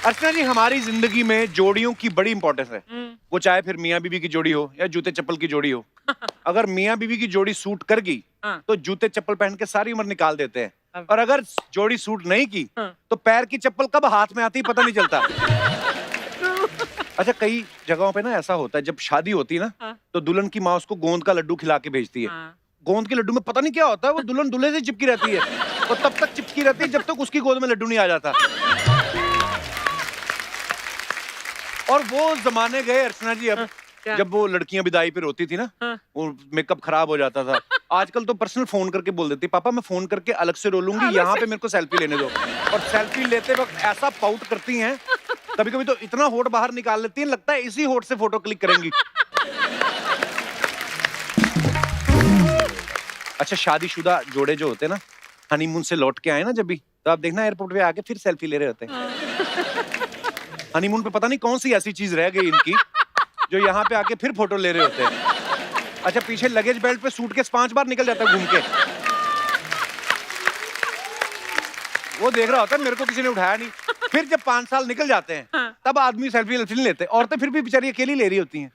अर्चना जी, हमारी जिंदगी में जोड़ियों की बड़ी इंपॉर्टेंस है। वो चाहे फिर मियाँ बीवी की जोड़ी हो या जूते चप्पल की जोड़ी हो। अगर मियाँ बीवी की जोड़ी सूट कर गई तो जूते चप्पल पहन के सारी उम्र निकाल देते हैं, और अगर जोड़ी सूट नहीं की तो पैर की चप्पल कब हाथ में आती पता नहीं चलता। अच्छा, कई जगहों पे ना ऐसा होता है, जब शादी होती है ना तो दुल्हन की माँ उसको गोंद का लड्डू खिला के भेजती है। गोंद के लड्डू में पता नहीं क्या होता है, वो दुल्हन दूल्हे से चिपकी रहती है और तब तक चिपकी रहती है जब तक उसकी गोद में लड्डू नहीं आ जाता। और वो जमाने गए अर्चना जी अब, जब वो लड़कियां विदाई पे रोती थी ना, वो मेकअप खराब हो जाता था। आजकल तो पर्सनल फोन करके बोल देती, पापा मैं फोन करके अलग से रो लूंगी, यहाँ पे मेरे को सेल्फी लेने दो। और सेल्फी लेते वक्त ऐसा पाउट करती हैं, कभी कभी तो इतना होठ बाहर निकाल लेती हैं, लगता है इसी होठ से फोटो क्लिक करेंगी। अच्छा, शादीशुदा जोड़े जो होते हैं ना, हनीमून से लौट के आए ना जब भी, तो आप देखना एयरपोर्ट पे आके फिर सेल्फी ले रहे होते हैं। हनीमून पे पता नहीं कौन सी ऐसी चीज रह गई इनकी जो यहाँ पे आके फिर फोटो ले रहे होते हैं। अच्छा, पीछे लगेज बेल्ट पे सूटकेस 5 बार निकल जाता है घूम के। वो देख रहा होता है मेरे को किसी ने उठाया नहीं। फिर जब 5 साल निकल जाते हैं तब आदमी सेल्फी नहीं लेते, औरतें फिर भी बेचारी अकेली ले रही होती हैं।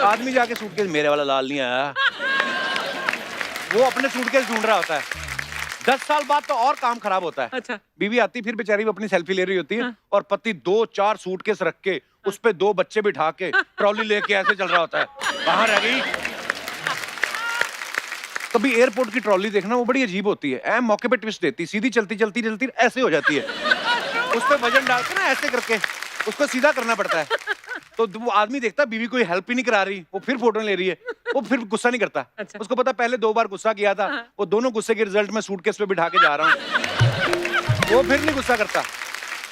आदमी जाके सूटकेस, मेरे वाला लाल नहीं आया, वो अपने सूटकेस ढूंढ रहा होता है। 10 साल बाद तो और काम खराब होता है। अच्छा। बीवी आती फिर बेचारी अपनी सेल्फी ले रही होती है और पति 2-4 सूटकेस रख के उस पे 2 बच्चे बिठा के ट्रॉली लेके ऐसे चल रहा होता है, कहाँ रह गई। कभी एयरपोर्ट की ट्रॉली देखना, वो बड़ी अजीब होती है, मौके पे ट्विस्ट देती, सीधी चलती चलती चलती ऐसे हो जाती है। उस पे वजन डाल के ना ऐसे करके उसको सीधा करना पड़ता है। तो वो आदमी देखता है बीवी कोई हेल्प ही नहीं करा रही, वो फिर फोटो ले रही है, वो फिर गुस्सा नहीं करता। अच्छा। उसको पता पहले 2 बार गुस्सा किया था, वो दोनों गुस्से के रिजल्ट में सूटकेस पे बिठा के जा रहा हूँ। वो फिर नहीं गुस्सा करता।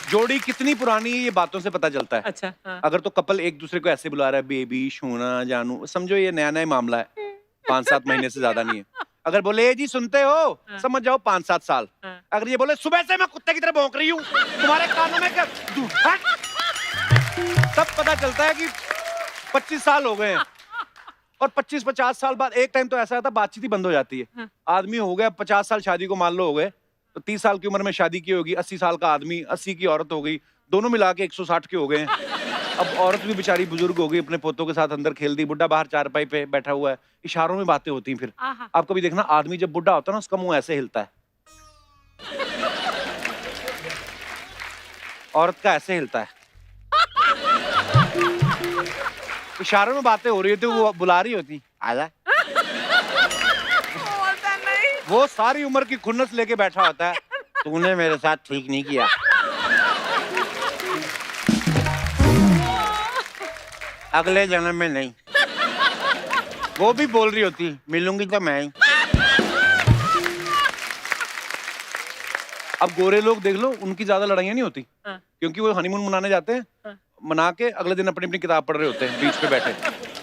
जोड़ी कितनी पुरानी है ये बातों से पता चलता है। अच्छा, हाँ। अगर तो कपल एक दूसरे को ऐसे बुला रहा है, बेबी, सोना, जानू, समझो ये नया नया मामला है, 5-7 महीने से ज्यादा नहीं है। अगर बोले जी सुनते हो, समझ जाओ 5-7 साल। अगर ये बोले सुबह से मैं कुत्ते की तरह भौंक रही हूँ, तुम्हारे कानों में क्या, तब पता चलता है कि 25 साल हो गए हैं। और 25-50 साल बाद एक टाइम तो ऐसा आता है बातचीत ही बंद हो जाती है। आदमी हो गया 50 साल शादी को, मान लो हो गए, तो 30 साल की उम्र में शादी की होगी, 80 साल का आदमी, 80 की औरत हो गई, दोनों मिला के 160 के हो गए हैं। अब औरत भी बेचारी बुजुर्ग हो गई, अपने पोतों के साथ अंदर खेल दी, बुड्ढा बाहर चारपाई पे बैठा हुआ है, इशारों में बातें होती हैं। फिर आप कभी देखना, आदमी जब बुड्ढा होता है ना, उसका मुंह ऐसे हिलता है, औरत का ऐसे हिलता है। इशारों में बातें हो रही होती, वो बुला रही होती, आजा। वो सारी उम्र की खुन्नस लेके बैठा होता है, तूने मेरे साथ ठीक नहीं किया। अगले जन्म में नहीं। वो भी बोल रही होती, मिलूंगी तो मैं ही। अब गोरे लोग देख लो, उनकी ज्यादा लड़ाइयां नहीं होती, क्योंकि वो हनीमून मनाने जाते हैं, मना के अगले दिन अपनी अपनी किताब पढ़ रहे होते हैं बीच पे बैठे।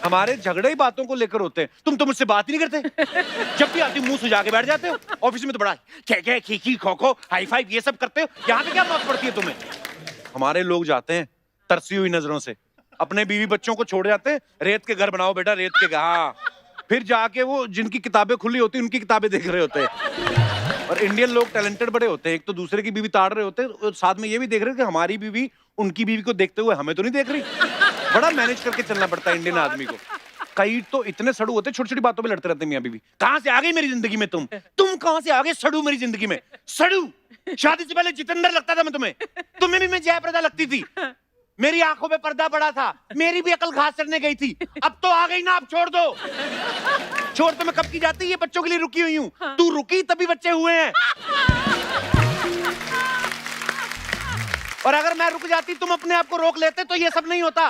हमारे झगड़े ही बातों को लेकर होते हैं। तुम तो मुझसे बात ही नहीं करते, जब भी आती मुंह सुजा के बैठ जाते हो। ऑफिस में तो बड़ा क्या खीखी खोखो हाई फाइव ये सब करते हो, यहाँ पे क्या बात पड़ती है तुम्हें। हमारे लोग जाते हैं तरसी हुई नजरों से, अपने बीवी बच्चों को छोड़ जाते हैं, रेत के घर बनाओ बेटा, रेत के घर। फिर जाके वो जिनकी किताबें खुली होती उनकी किताबें देख रहे होते हैं। और इंडियन लोग टैलेंटेड बड़े होते हैं, एक तो दूसरे की बीवी ताड़ रहे होते हैं और साथ में ये भी देख रहे हैं कि हमारी बीवी उनकी बीवी को देखते हुए हमें तो नहीं देख रही। बड़ा मैनेज करके चलना पड़ता है इंडियन आदमी को। कई तो इतने सड़ू होते हैं, छोटी छोटी बातों पे लड़ते रहते हैं मियां बीवी। कहां से आ गई मेरी जिंदगी में तुम कहां से आ गए सड़ू मेरी जिंदगी में। सड़ू, शादी से पहले जितेंद्र लगता था मैं तुम्हें, तुम्हें भी मैं जयप्रदा लगती थी, मेरी आंखों पे पर्दा पड़ा था, मेरी भी अकल घास चढ़ने गई थी, अब तो आ गई ना, अब छोड़ दो। छोड़ तो मैं कब की जाती, ये बच्चों के लिए रुकी हुई हूँ। तू रुकी तभी बच्चे हुए हैं, और अगर मैं रुक जाती तुम अपने आप को रोक लेते तो ये सब नहीं होता।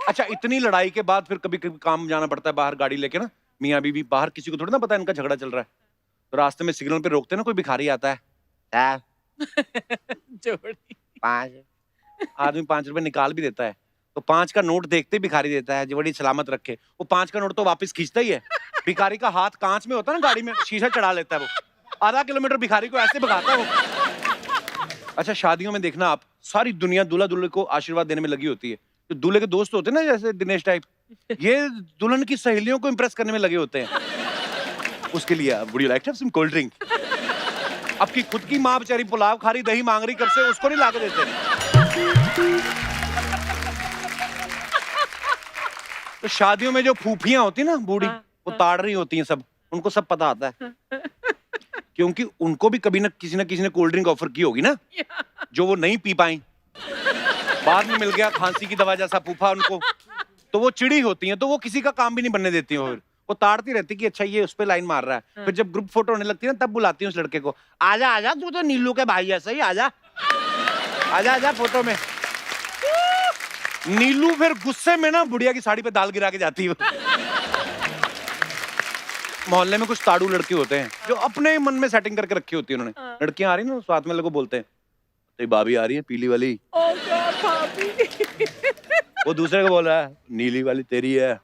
अच्छा, इतनी लड़ाई के बाद फिर कभी कभी काम जाना पड़ता है बाहर गाड़ी लेके ना, मियाँ बीवी बाहर, किसी को थोड़ी ना पता है इनका झगड़ा चल रहा है, तो रास्ते में सिग्नल पे रोकते ना, कोई भिखारी आता है, जोड़ी 5 आदमी 5 रुपए निकाल भी देता है, तो 5 का नोट देखते भिखारी देता है, जोड़ी सलामत रखे। वो 5 का नोट तो वापस खींचता ही है। भिखारी का हाथ कांच में होता है ना, गाड़ी में शीशा चढ़ा लेता है, वो आधा किलोमीटर भिखारी को ऐसे भगाता है वो। अच्छा, शादियों में देखना आप, सारी दुनिया दूल्हा दुल्हन को आशीर्वाद देने में लगी होती है। तो दूल्हे के दोस्त होते हैं ना, जैसे दिनेश टाइप, ये दुल्हन की सहेलियों को इंप्रेस करने में लगे होते हैं। उसके लिए would you like to have some cold drink. आपकी खुद की माँ बेचारी पुलाव खा रही, दही मांग रही, कब से उसको नहीं ला के देते। तो शादियों में जो फूफियां होती ना बूढ़ी, वो ताड़ रही होती हैं सब, उनको सब पता आता है, क्योंकि उनको भी कभी ना किसी ने कोल्ड ड्रिंक ऑफर की होगी ना, जो वो नहीं पी पाई, बाद में मिल गया खांसी की दवा जैसा फूफा उनको, तो वो चिड़ी होती हैं, तो वो किसी का काम भी नहीं बनने देती हैं, वो ताड़ती रहती कि अच्छा ये उस पे लाइन मार रहा है। फिर जब ग्रुप फोटो होने लगती है ना, तब बुलाती है उस लड़के को, आजा आजा तू तो नीलू के भाई ऐसा ही, आजा आजा आजा फोटो में। नीलू फिर गुस्से में ना बुढ़िया की साड़ी पे दाल गिरा के जाती है। मोहल्ले में कुछ ताड़ू लड़के होते हैं जो अपने मन में सेटिंग करके रखी होती है उन्होंने, लड़कियां आ रही ना साथ में लोगों बोलते हैं तेरी भाभी आ रही है पीली वाली, वो दूसरे को बोल रहा है नीली वाली तेरी है।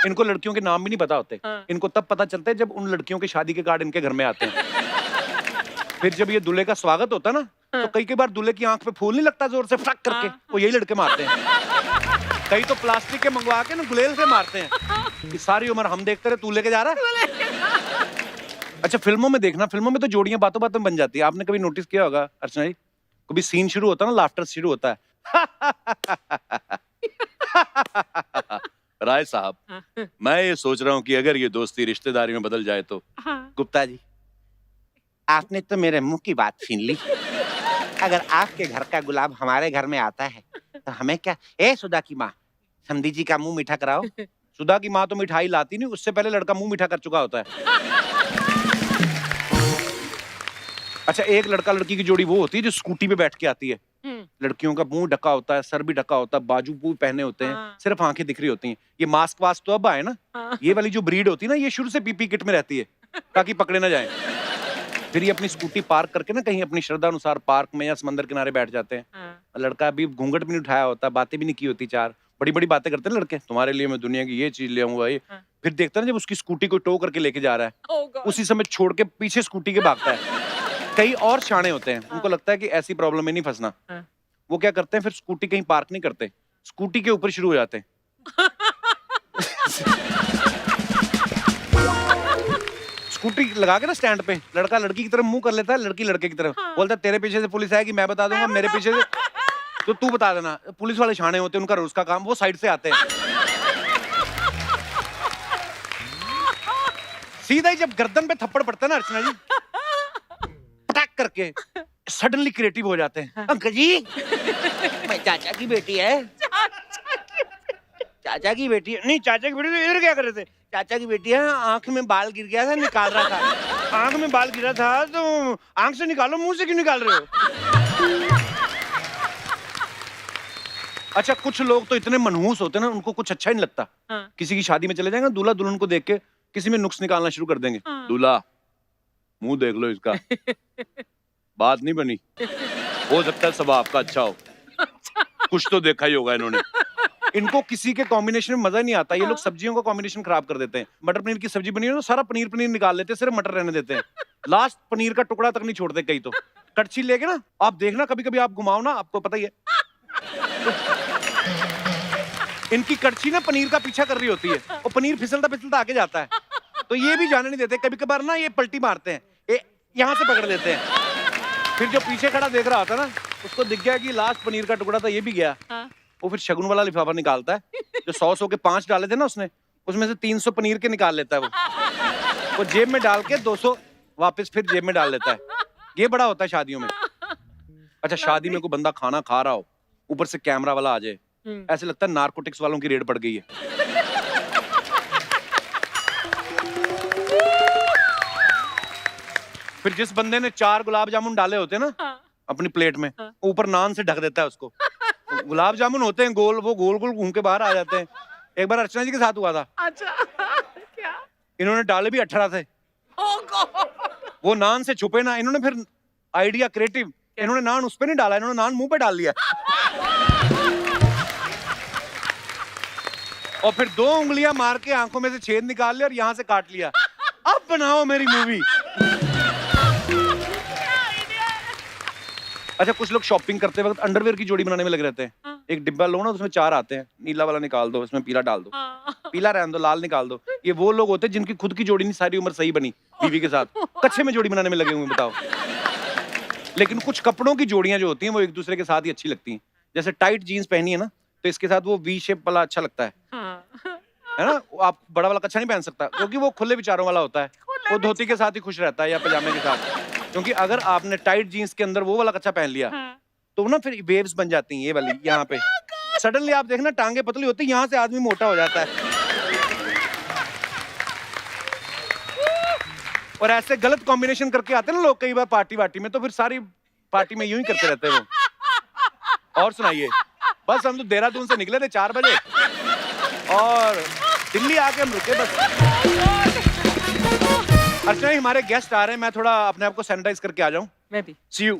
इनको लड़कियों के नाम भी नहीं पता होते, इनको तब पता चलता है जब उन लड़कियों की शादी के कार्ड इनके घर में आते हैं। फिर जब ये दूल्हे का स्वागत होता है ना, तो कई बार दूल्हे की आंख पे फूल नहीं लगता जोर से फटक करके, वो यही लड़के मारते हैं। कई तो प्लास्टिक के मंगवा के ना गुलेल से मारते हैं कि सारी उम्र हम देखते रहे, तू लेके जा रहा है। अच्छा फिल्मों में देखना, फिल्मों में तो जोड़ियां बातों बातों में बन जाती है। आपने कभी नोटिस किया होगा अर्चना जी, कभी सीन शुरू होता है ना, लाफ्टर शुरू होता है, राय साहब मैं ये सोच रहा हूँ कि अगर ये दोस्ती रिश्तेदारी में बदल जाए तो। गुप्ता जी आपने तो मेरे मुंह की बात छीन ली, अगर आपके घर का गुलाब हमारे घर में आता है तो हमें क्या। ए सुधा की माँ, समधी जी का मुंह मीठा कराओ। सुधा की माँ तो मिठाई लाती नहीं, उससे पहले लड़का मुंह मीठा कर चुका होता है। अच्छा एक लड़का लड़की की जोड़ी वो होती है जो स्कूटी पे बैठ के आती है, लड़कियों का मुंह ढका होता है, सर भी ढका होता है, बाजू भी पहने होते हैं, सिर्फ आंखें दिख रही होती हैं। ये मास्क वास्क तो अब आए ना, ये वाली जो ब्रीड होती है ना, ये शुरू से पीपी किट में रहती है ताकि पकड़े ना जाए। फिर ये अपनी स्कूटी पार्क करके ना कहीं अपनी श्रद्धा अनुसार पार्क में या समंदर किनारे बैठ जाते हैं। लड़का अभी घूंघट भी नहीं उठाया होता, बातें भी नहीं की होती, चार बड़ी बड़ी बातें करते हैं लड़के, तुम्हारे लिए मैं दुनिया की ये चीज ले आऊंगा ये। फिर देखता है ना जब उसकी स्कूटी को टो करके लेके जा रहा है, उसी समय छोड़ के पीछे स्कूटी के भागता है। कई और शाणे होते हैं, उनको लगता है कि ऐसी प्रॉब्लम में नहीं फंसना, वो क्या करते हैं फिर स्कूटी कहीं पार्क नहीं करते, स्कूटी के ऊपर शुरू हो जाते हैं। स्कूटी लगा के ना स्टैंड पे, लड़का लड़की की तरफ मुंह कर लेता है, लड़की लड़के की तरफ, बोलता है तेरे पीछे से पुलिस आएगी मैं बता दूंगा, मेरे पीछे से तो तू बता देना। पुलिस वाले शाणे होते हैं, उनका रोज का काम, वो साइड से आते हैं। सीधा ही जब गर्दन पे थप्पड़ पड़ता है ना अर्चना जी, पटाक करके सडनली क्रिएटिव हो जाते हैं। अंकल जी मैं चाचा की बेटी है, चाचा की बेटी है, नहीं चाचा की बेटी तो इधर क्या कर रहे थे, चाचा की बेटी है, आंख में बाल गिर गया था निकाल रहा था, आंख में बाल गिरा था तो आंख से निकालो, मुंह से क्यों निकाल रहे हो। अच्छा कुछ लोग तो इतने मनहूस होते हैं ना, उनको कुछ अच्छा ही नहीं लगता। किसी की शादी में चले जाएंगे, दूल्हा दुल्हन को देख के किसी में नुक्स निकालना शुरू कर देंगे। दूल्हा मुंह देख लो इसका, बात नहीं बनी, हो सकता है स्वभाव आपका अच्छा हो, कुछ तो देखा ही होगा इन्होंने। इनको किसी के कॉम्बिनेशन में मजा नहीं आता, ये लोग सब्जियों का कॉम्बिनेशन खराब कर देते हैं। मटर पनीर की सब्जी बनी हो तो सारा पनीर पनीर निकाल लेते हैं, सिर्फ मटर रहने देते हैं, लास्ट पनीर का टुकड़ा तक नहीं छोड़ते। कई तो कड़छी लेके ना आप देखना, कभी कभी आप घुमाओ ना, आपको पता ही है इनकी कड़छी ना पनीर का पीछा कर रही होती है, वो पनीर फिसलता फिसलता आगे जाता है, तो ये भी जाने नहीं देते। कभी कभार ना ये पलटी मारते हैं, यहाँ से पकड़ लेते हैं। फिर जो पीछे खड़ा देख रहा होता है ना, उसको दिख गया कि लास्ट पनीर का टुकड़ा था, ये भी गया। वो फिर शगुन वाला लिफाफा निकालता है, जो 100 के 5 डाले थे ना उसने, उसमें से 300 पनीर के निकाल लेता है वो जेब में डाल के 200 वापस फिर जेब में डाल लेता है। ये बड़ा होता है शादियों में। अच्छा शादी में कोई बंदा खाना खा रहा हो, ऊपर से कैमरा वाला आ जाए, ऐसे लगता है नारकोटिक्स वालों की रेड पड़ गई है। फिर जिस बंदे ने 4 गुलाब जामुन डाले होते हैं ना अपनी प्लेट में, ऊपर नान से ढक देता है उसको। गुलाब जामुन होते हैं गोल, वो गोल गोल घूम के बाहर आ जाते हैं। एक बार अर्चना जी के साथ हुआ था। अच्छा क्या? इन्होंने डाले भी 18 थे। वो नान से छुपे ना, इन्होंने फिर आइडिया क्रिएटिव, इन्होंने नान उस पे नहीं डाला, इन्होंने नान मुंह पे डाल लिया। और फिर 2 उंगलियां मार के आंखों में से छेद निकाल लिया और यहाँ से काट लिया। अब बनाओ मेरी मूवी। अच्छा कुछ लोग शॉपिंग करते वक्त अंडरवेयर की जोड़ी बनाने में लगे रहते हैं। एक डिब्बा लो ना, उसमें 4 आते हैं, नीला वाला निकाल दो, इसमें पीला डाल दो, पीला रहने दो, लाल निकाल दो। ये वो लोग होते हैं जिनकी खुद की जोड़ी नहीं सारी उम्र सही बनी बीवी के साथ, कच्चे में जोड़ी बनाने में लगे हुए, बताओ। लेकिन कुछ कपड़ों की जोड़ियां जो होती हैं वो एक दूसरे के साथ ही अच्छी लगती हैं। जैसे टाइट जीन्स पहनी है ना, तो इसके साथ वो वी शेप वाला अच्छा लगता है। है ना, आप बड़ा वाला कच्छा नहीं पहन सकता क्योंकि वो खुले विचारों वाला होता है, वो धोती के साथ ही खुश रहता है या पजामे के साथ। क्योंकि अगर आपने टाइट जीन्स के अंदर वो वाला कच्छा पहन लिया तो ना फिर वेव्स बन जाती हैं ये वाली यहाँ पे, सडनली आप देखना टांगे पतली होती है, यहाँ से आदमी मोटा हो जाता है। और ऐसे गलत कॉम्बिनेशन करके आते हैं ना लोग कई बार पार्टी वार्टी में, तो फिर सारी पार्टी में यूं ही करते रहते हैं वो। और सुनाइए, बस हम तो देहरादून से निकले थे 4 बजे और दिल्ली आके हम रुके बस। अर्चना जी, हमारे गेस्ट आ रहे हैं, मैं थोड़ा अपने आप को सैनिटाइज करके आ जाऊं। मैं भी। सी यू।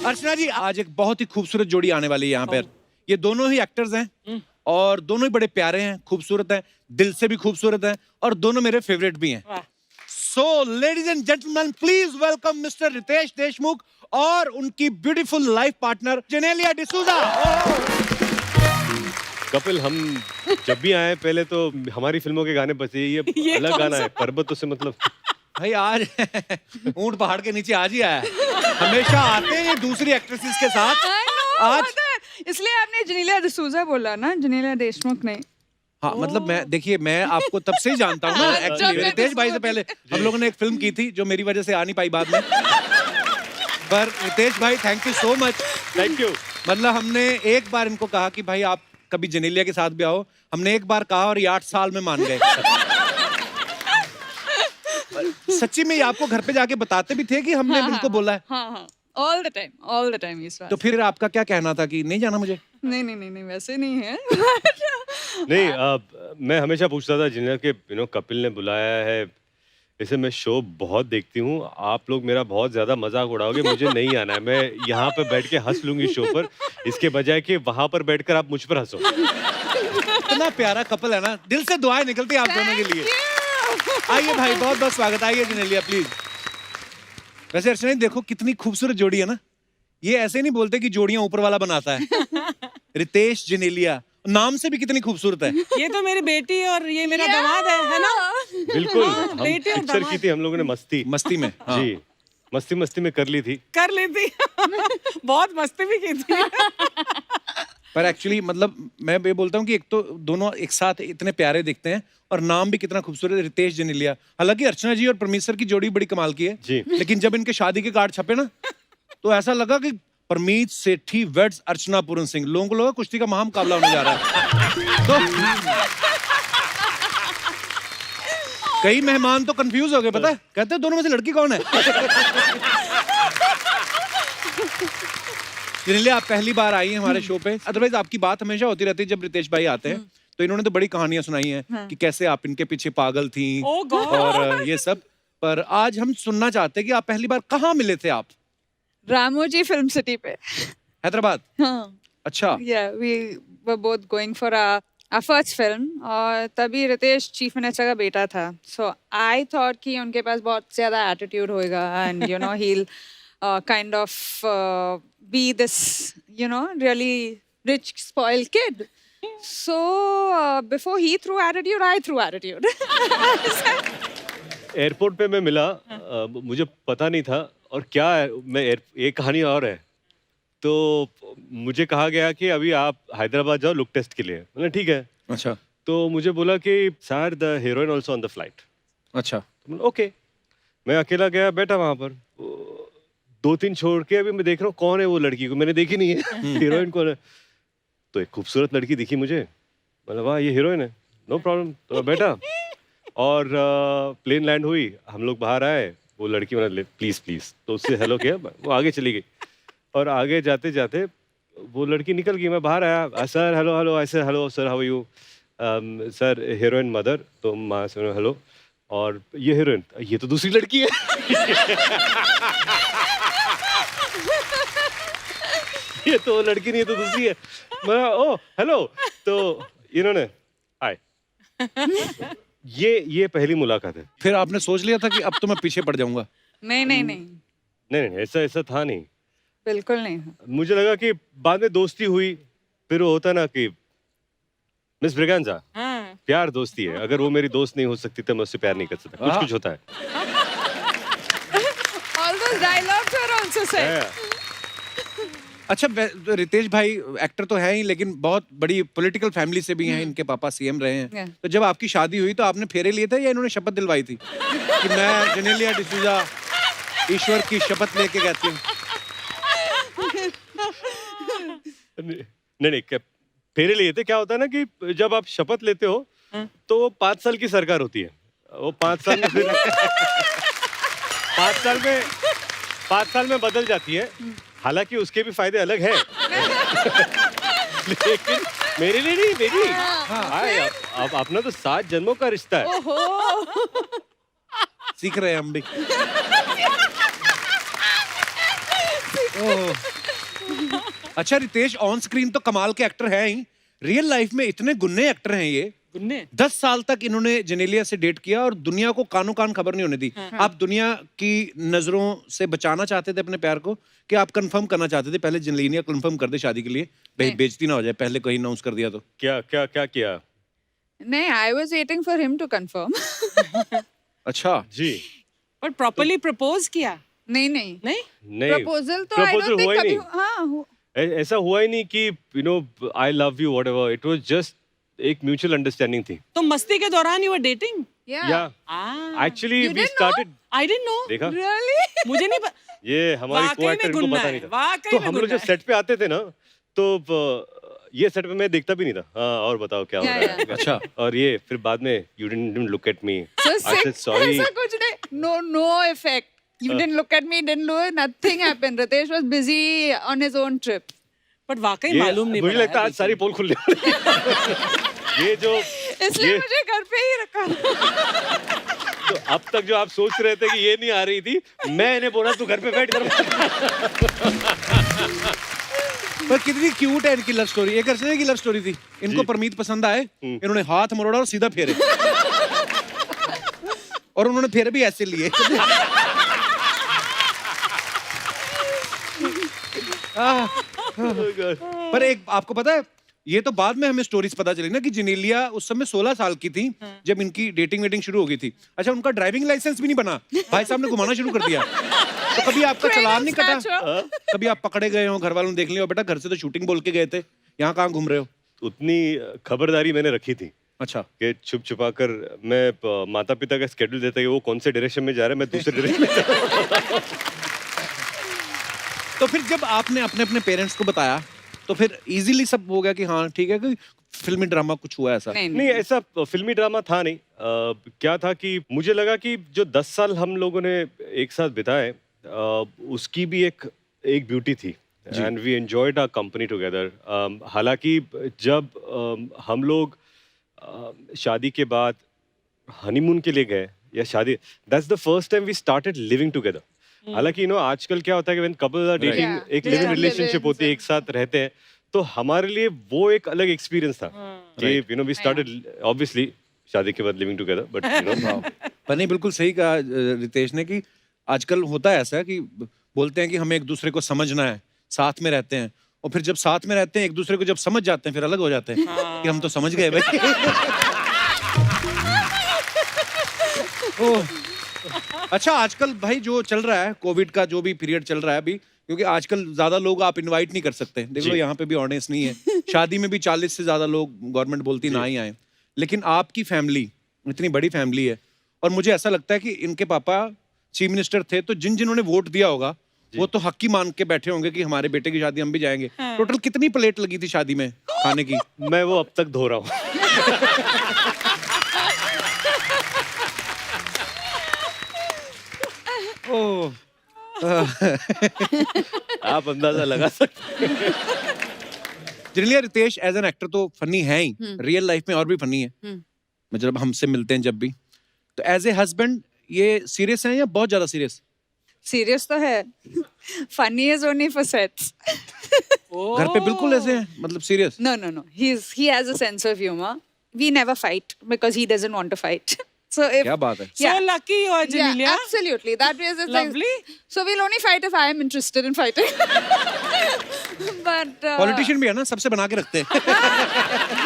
अर्चना जी, आज एक बहुत ही खूबसूरत जोड़ी आने वाली है यहाँ पर। ये दोनों ही एक्टर्स हैं और दोनों ही बड़े प्यारे हैं, खूबसूरत हैं, दिल से भी खूबसूरत हैं और दोनों मेरे फेवरेट भी हैं। So ladies and gentleman, please welcome mister Ritesh Deshmukh और उनकी beautiful life partner Genelia D'Souza. Kapil, हम जब भी आए पहले तो हमारी फिल्मों के गाने बजे, ये अलग गाना है, पर्वतों से मतलब। भाई आज ऊंट पहाड़ के नीचे आज ही आया है, हमेशा आते हैं ये दूसरी एक्ट्रेसेस के साथ। आज इसलिए आपने जेनेलिया डिसूजा बोला ना, जेनेलिया देशमुख नहीं। हाँ, मतलब मैं, देखिए मैं आपको तब से ही जानता हूँ ना, एक्चुअली रितेश भाई से पहले हम लोगों ने एक फिल्म की थी जो मेरी वजह से आ नहीं पाई बाद में। पर रितेश भाई, thank you so much. Thank you. मतलब हमने एक बार इनको कहा कि भाई आप कभी जेनेलिया के साथ भी आओ, हमने एक बार कहा और ये 8 साल में मान गए। सच्ची में ये आपको घर पे जाके बताते भी थे कि हमने इनको बोला है? हाँ, ऑल द टाइम इस बात। तो फिर आपका क्या कहना था कि नहीं जाना मुझे? नहीं, वैसे नहीं है। नहीं, मैं हमेशा पूछता था जिन्हें कि कपिल ने बुलाया है, वैसे मैं शो बहुत देखती हूँ, आप लोग मेरा बहुत ज्यादा मजाक उड़ाओगे, मुझे नहीं आना है, मैं यहाँ पे बैठ के हंस लूंगी शो पर, इसके बजाय कि वहां पर बैठकर आप मुझ पर हंसो। इतना प्यारा कपल है ना, दिल से दुआएं निकलती है आप दोनों के लिए। आइए भाई, बहुत बहुत स्वागत, आइए जेनेलिया प्लीज। वैसे अर्चना, देखो कितनी खूबसूरत जोड़ी है ना, ये ऐसे नहीं बोलते कि जोड़ियां ऊपर वाला बनाता है। रितेश जेनेलिया, नाम से भी कितनी खूबसूरत है। ये तो मेरी बेटी और ये मेरा दामाद है ना? बिल्कुल, हम बेटे और पिक्चर की थी हम लोगों ने मस्ती में। हाँ। जी, मस्ती में कर ली थी। बहुत मस्ती भी की थी। पर एक्चुअली मतलब मैं ये बोलता हूँ कि एक तो दोनों एक साथ इतने प्यारे दिखते हैं और नाम भी कितना खूबसूरत है, रितेश जेनेलिया। हालांकि अर्चना जी और परमीत सर की जोड़ी बड़ी कमाल की है जी। लेकिन जब इनके शादी के कार्ड छपे ना तो ऐसा लगा कि परमीत सेठी वेड्स अर्चना पूरन सिंह, लोगों को लगा कुश्ती का महामुकाबला होने जा रहा है। तो कई मेहमान तो कंफ्यूज हो गए, पता है, कहते हैं दोनों में से लड़की कौन है। जेनेलिया, आप पहली बार आई हैं हमारे शो पे, अदरवाइज आपकी बात हमेशा होती रहती है जब रितेश भाई आते हैं, तो इन्होंने तो बड़ी कहानियां सुनाई हैं कि कैसे आप इनके पीछे पागल थी और ये सब। पर आज हम सुनना चाहते हैं कि आप पहली बार कहाँ मिले थे आप? रामोजी फिल्म सिटी पे। हैदराबाद? हाँ। अच्छा। Yeah, we were both going for our first film और तभी रितेश चीफ मिनिस्टर का बेटा था, so I thought कि उनके पास बहुत ज्यादा एटीट्यूड होएगा and you know he'll kind of be this really rich spoiled kid. So before he threw attitude, I threw attitude. Airport पे मैं मिला, मुझे पता नहीं था और क्या है, मैं एक कहानी और है। तो मुझे कहा गया कि अभी आप हैदराबाद जाओ लुक टेस्ट के लिए, मैंने ठीक है। अच्छा। तो मुझे बोला कि sir the heroine also on the flight. अच्छा। ओके, मैं अकेला गया, बैठा वहां पर, 2-3 छोड़ के अभी मैं देख रहा हूँ कौन है वो लड़की, को मैंने देखी नहीं है, हीरोइन कौन है। तो एक खूबसूरत लड़की दिखी मुझे, मतलब वाह ये हीरोइन है, नो प्रॉब्लम। तो मैं बैठा और प्लेन लैंड हुई, हम लोग बाहर आए, वो लड़की मैंने प्लीज प्लीज तो उससे हेलो किया, वो आगे चली गई और आगे जाते जाते वो लड़की निकल गई, मैं बाहर आया, सर हेलो हेलो, ऐसे hello sir how are you, sir heroine mother, तो माँ से हेलो, और ये हीरोइन, ये तो दूसरी लड़की है। ये तो लड़की नहीं, ये तो दूसरी है। मैं ओ हेलो, तो इन्होंने हाय, ये पहली मुलाकात है। फिर आपने सोच लिया था कि अब तो मैं पीछे पड़ जाऊंगा? नहीं नहीं नहीं, नहीं ऐसा था नहीं। बिल्कुल नहीं। मुझे लगा कि बाद में दोस्ती हुई, फिर वो होता ना कि मिस ब्रिगेंजा, हाँ। प्यार दोस्ती है, अगर वो मेरी दोस्त नहीं हो सकती तो मैं उससे प्यार नहीं कर सकता। कुछ कुछ होता है। All those dialogues were also said. अच्छा, रितेश भाई एक्टर तो है ही, लेकिन बहुत बड़ी पॉलिटिकल फैमिली से भी हैं। इनके पापा सीएम रहे हैं। Yeah. तो जब आपकी शादी हुई तो आपने फेरे लिए थे या इन्होंने शपथ दिलवाई थी कि मैं जेनेलिया डिसूजा ईश्वर की शपथ लेके कहती हूँ? नहीं फेरे लिए थे। क्या होता है ना कि जब आप शपथ लेते हो तो वो 5 साल की सरकार होती है। वो 5 साल में फिर 5 साल में बदल जाती है। हालांकि उसके भी फायदे अलग हैं। लेकिन मेरे लिए नहीं, मेरी अब अपना तो 7 जन्मों का रिश्ता है। सीख रहे हैं हम भी। ओह। अच्छा, रितेश ऑन स्क्रीन तो कमाल के एक्टर हैं ही, रियल लाइफ में इतने गुन्ने एक्टर हैं ये। गुन्ने 10 साल तक इन्होंने जेनेलिया से डेट किया और दुनिया को कानों कान खबर नहीं होने दी। आप दुनिया की नजरों से बचाना चाहते थे अपने प्यार को, कि आप कंफर्म करना चाहते थे पहले जेनेलिया कंफर्म कर दे शादी के लिए, बेइज्जती ना हो जाए पहले कहीं अनाउंस कर दिया तो? क्या किया? नहीं, I was waiting for him to confirm. अच्छा जी। पर प्रॉपर्ली प्रपोज किया? नहीं नहीं नहीं, प्रपोजल तो I proposal don't think हुआ ही कभी। नहीं। हाँ ऐसा हुआ ही नहीं कि I love you whatever. It was just एक म्यूचुअल अंडरस्टैंडिंग थी। तो मस्ती के दौरान यू वर डेटिंग? या actually You we didn't started. I didn't know. देखा, really? मुझे नहीं ये हमारी वाकई में को-एक्टर को गुन्ना पता है, नहीं था। वाकई तो में हम लोग गुन्ना जब सेट पे आते थे ना तो ये सेट पे मैं देखता भी नहीं था। हाँ, और बताओ क्या हो Yeah, रहा है? अच्छा। और ये फिर बाद में you didn't look at me. So I said sick, sorry. ऐसा कुछ नहीं, no effect. You didn't look at me, didn't do it, nothing happened. Ritesh was busy on his own trip. But वाकई ये मालूम नहीं मुझे पड़ा लगता है है आज सारी पोल खुलने वाली है। ये जो इसलिए ये मुझे घर पे ही रखा। तो अब तक जो आप सोच रहे थे कि ये नहीं आ रही थी, मैं इन्हें बोला तू घर पे बैठ कर। पर कितनी क्यूट है इनकी लव स्टोरी। एक अर्चना की लव स्टोरी थी, इनको परमीत पसंद आए, इन्होंने हाथ मरोड़ा और सीधा फेरे। और उन्होंने फेरे भी ऐसे लिए। पर एक आपको पता है, ये तो बाद में हमें स्टोरीज पता चली ना कि जेनेलिया उस समय 16 साल की थी जब इनकी डेटिंग वेटिंग शुरू हो गई थी। अच्छा, उनका ड्राइविंग लाइसेंस भी नहीं बना, भाई साहब ने घुमाना शुरू कर दिया। तो कभी आपका चालान नहीं कटा? कभी आप पकड़े गए हो, घर वालों ने देख लिया, बेटा घर से तो शूटिंग बोल के गए थे, यहाँ कहाँ घूम रहे हो? उतनी खबरदारी मैंने रखी थी अच्छा, कि छुप छुपा कर मैं माता पिता का स्केड्यूल देता कि वो कौन से डायरेक्शन में जा रहा है, मैं दूसरे डायरेक्शन में जा रहा हूं। तो फिर जब आपने अपने अपने पेरेंट्स को बताया तो फिर इजीली सब हो गया कि हाँ ठीक है, कि फिल्मी ड्रामा कुछ हुआ ऐसा? नहीं, ऐसा फिल्मी ड्रामा था नहीं। क्या था कि मुझे लगा कि जो 10 साल हम लोगों ने एक साथ बिताए, उसकी भी एक ब्यूटी थी and we enjoyed our company together. हालांकि जब हम लोग शादी के बाद हनीमून के लिए गए या शादी, that's the first time we started living together. हालांकि आजकल क्या होता है कि when couple are dating, Yeah. एक लिविंग Yeah. रिलेशनशिप होती है, एक साथ रहते हैं, तो हमारे लिए वो एक अलग एक्सपीरियंस था कि वी स्टार्टेड ऑब्वियसली शादी के बाद लिविंग टुगेदर, बट पर नहीं, बिल्कुल सही कहा रितेश ने कि आजकल होता है ऐसा कि बोलते हैं कि हमें एक दूसरे को समझना है, साथ में रहते हैं, और फिर जब साथ में रहते हैं एक दूसरे को जब समझ जाते हैं फिर अलग हो जाते हैं कि हम तो समझ गए भाई। ओह, अच्छा, आजकल भाई जो चल रहा है, कोविड का जो भी पीरियड चल रहा है अभी, क्योंकि आजकल ज्यादा लोग आप इनवाइट नहीं कर सकते, देख लो यहाँ पे भी ऑडियंस नहीं है, शादी में भी 40 से ज्यादा लोग गवर्नमेंट बोलती ना ही आए, लेकिन आपकी फैमिली इतनी बड़ी फैमिली है, और मुझे ऐसा लगता है कि इनके पापा चीफ मिनिस्टर थे, तो जिन्होंने वोट दिया होगा वो तो हक ही मान के बैठे होंगे कि हमारे बेटे की शादी हम भी जाएंगे। टोटल कितनी प्लेट लगी थी शादी में खाने की? मैं वो अब तक धो रहा हूँ। ओह, आप अंदाजा लगा सकते हैं। Genelia, Ritesh as an actor तो फनी है ही, रियल लाइफ में और भी फनी है, मतलब हमसे मिलते हैं जब भी, तो एज ए हस्बैंड ये सीरियस है या बहुत ज्यादा सीरियस? सीरियस तो है, funny is only for sets. घर पे बिल्कुल ऐसे हैं, मतलब serious? No, he has a sense of humor. we never fight because he doesn't want to fight. So if क्या बात है? So Yeah. lucky you are, yeah, Janelia. absolutely. That is it's Lovely. Like, so we'll only fight if I am interested in fighting. But politician भी है ना, सबसे बना के रखते हैं.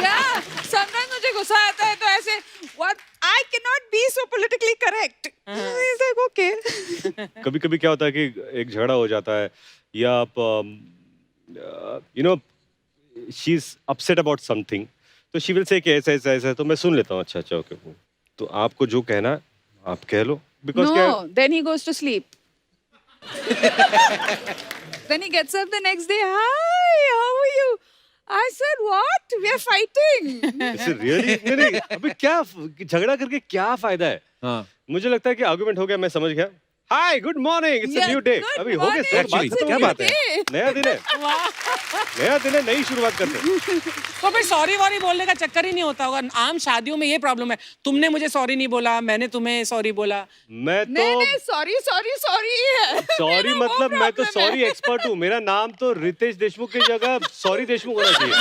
yeah, sometimes मुझे गुस्सा आता है तो ऐसे what I cannot be so politically correct. He's like okay. कभी कभी क्या होता है कि एक झगड़ा हो जाता है या आप you know she is upset about something, तो शी विल से कि ऐसा ऐसा ऐसा, तो मैं सुन लेता हूँ, अच्छा अच्छा ओके, तो आपको जो कहना है आप कह लो, बिकॉज क्या No, then he goes to sleep. Then he gets up the next day. Hi, how are you? I said, what? We are fighting. ऐसे रियली नहीं, अभी क्या झगड़ा करके क्या फायदा है? हाँ. मुझे लगता है कि आर्गुमेंट हो गया, मैं समझ गया, hi good morning, it's a new day, good अभी हो गया morning, सर, Actually, बात खत्म क्या हो गई। बात है? नया दिन है, नया दिन है, नई शुरुआत करते हैं। तो फिर सॉरी वॉरी बोलने का चक्कर ही नहीं होता होगा। आम शादियों में ये प्रॉब्लम है, तुमने मुझे सॉरी नहीं बोला, मैंने तुम्हें सॉरी बोला। मैं नहीं, तो sorry, sorry, sorry है. सॉरी मेरा वो मतलब मैं तो problem है. सॉरी एक्सपर्ट हूँ, मेरा नाम तो रितेश देशमुख की जगह सॉरी देशमुख होना चाहिए।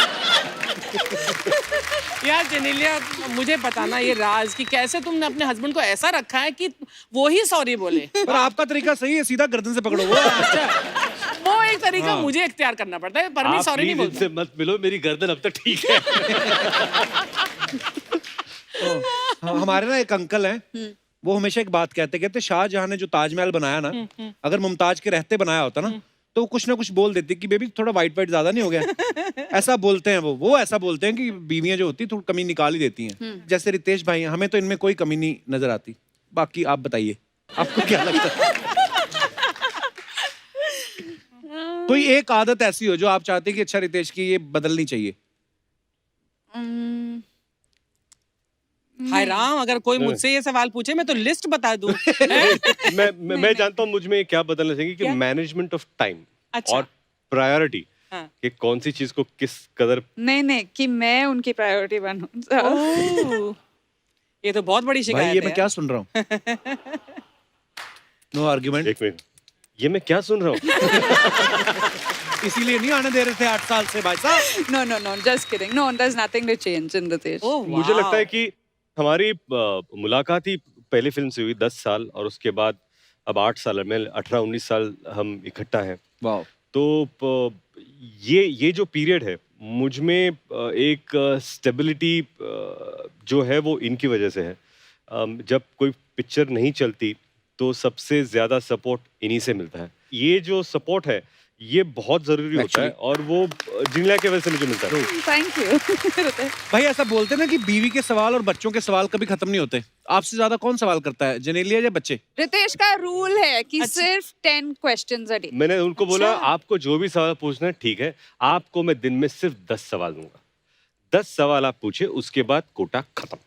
यार जेनेलिया, मुझे बताना ये राज कि कैसे तुमने अपने हस्बैंड को ऐसा रखा है कि वो ही सॉरी बोले। पर आपका तरीका सही है, सीधा गर्दन से पकड़ो वो. वो एक तरीका मुझे इख्तियार करना पड़ता है, पर मैं आप सॉरी नहीं प्लीज बोलता। इनसे मत मिलो, मेरी गर्दन अब तक ठीक है। हमारे ना एक अंकल हैं, वो हमेशा एक बात कहते शाहजहां ने जो ताजमहल बनाया ना, अगर मुमताज के रहते बनाया होता ना, तो वो कुछ ना कुछ बोल देती कि बेबी थोड़ा वाइट वाइट ज्यादा नहीं हो गया. ऐसा बोलते हैं वो ऐसा बोलते हैं कि बीवियां जो होती है थोड़ी कमी निकाल ही देती हैं. जैसे रितेश भाई हैं, हमें तो इनमें कोई कमी नहीं नजर आती. बाकी आप बताइए, आपको क्या लगता है? कोई एक आदत ऐसी हो जो आप चाहते हैं कि अच्छा रितेश की ये बदलनी चाहिए? हाय राम, अगर कोई मुझसे ये सवाल पूछे मैं तो लिस्ट बता दूं। मैं जानता हूँ मुझ में क्या बदलना चाहिए, कि क्या? मैनेजमेंट ऑफ टाइम अच्छा। और प्रायोरिटी, हाँ। कि कौन सी चीज को किस कदर। नहीं, कि मैं उनकी प्रायोरिटी बनूं. ओह, ये तो बहुत बड़ी भाई शिकायत ये है। मैं क्या सुन रहा हूँ? No argument. एक मिनट, ये मैं क्या सुन रहा हूँ? इसीलिए नहीं आने दे रहे थे 8 साल से भाई साहब. No, just kidding. No, there's nothing to change in Ritesh. ओह, मुझे वाह। लगता है कि हमारी मुलाकात ही पहली फिल्म से हुई 10 साल, और उसके बाद अब 8 साल में 18-19 साल हम इकट्ठा हैं. वाह. तो ये जो पीरियड है, मुझ में एक स्टेबिलिटी जो है वो इनकी वजह से है. जब कोई पिक्चर नहीं चलती तो सबसे ज्यादा सपोर्ट इन्हीं से मिलता है. ये जो सपोर्ट है ये बहुत जरूरी होता है, और वो जिनला की वजह से मुझे मिलता है. Thank you. Ritesh. भाई ऐसा बोलते हैं ना कि बीवी के सवाल और बच्चों के सवाल कभी खत्म नहीं होते. आपसे ज्यादा कौन सवाल करता है, जेनेलिया या बच्चे? रितेश का रूल है कि सिर्फ 10 questions a day. मैंने उनको बोला अच्छा। आपको जो भी सवाल पूछना है ठीक है, आपको मैं दिन में सिर्फ 10 सवाल दूंगा. 10 सवाल आप पूछे, उसके बाद कोटा खत्म.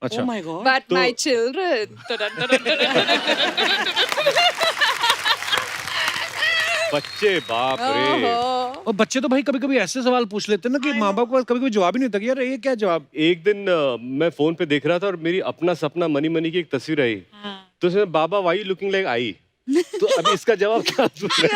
अच्छा. Oh my God. But तो- my children. बच्चे बाप रे. ओहो. और बच्चे तो भाई कभी कभी ऐसे सवाल पूछ लेते हैं ना कि माँ बाप को कभी कभी जवाब ही नहीं होता कि यार ये क्या जवाब. एक दिन मैं फोन पे देख रहा था और मेरी अपना सपना मनी मनी की एक तस्वीर आई, तो उसमें बाबा वाई लुकिंग लाइक आई. तो अभी इसका जवाब क्या दूं मैं?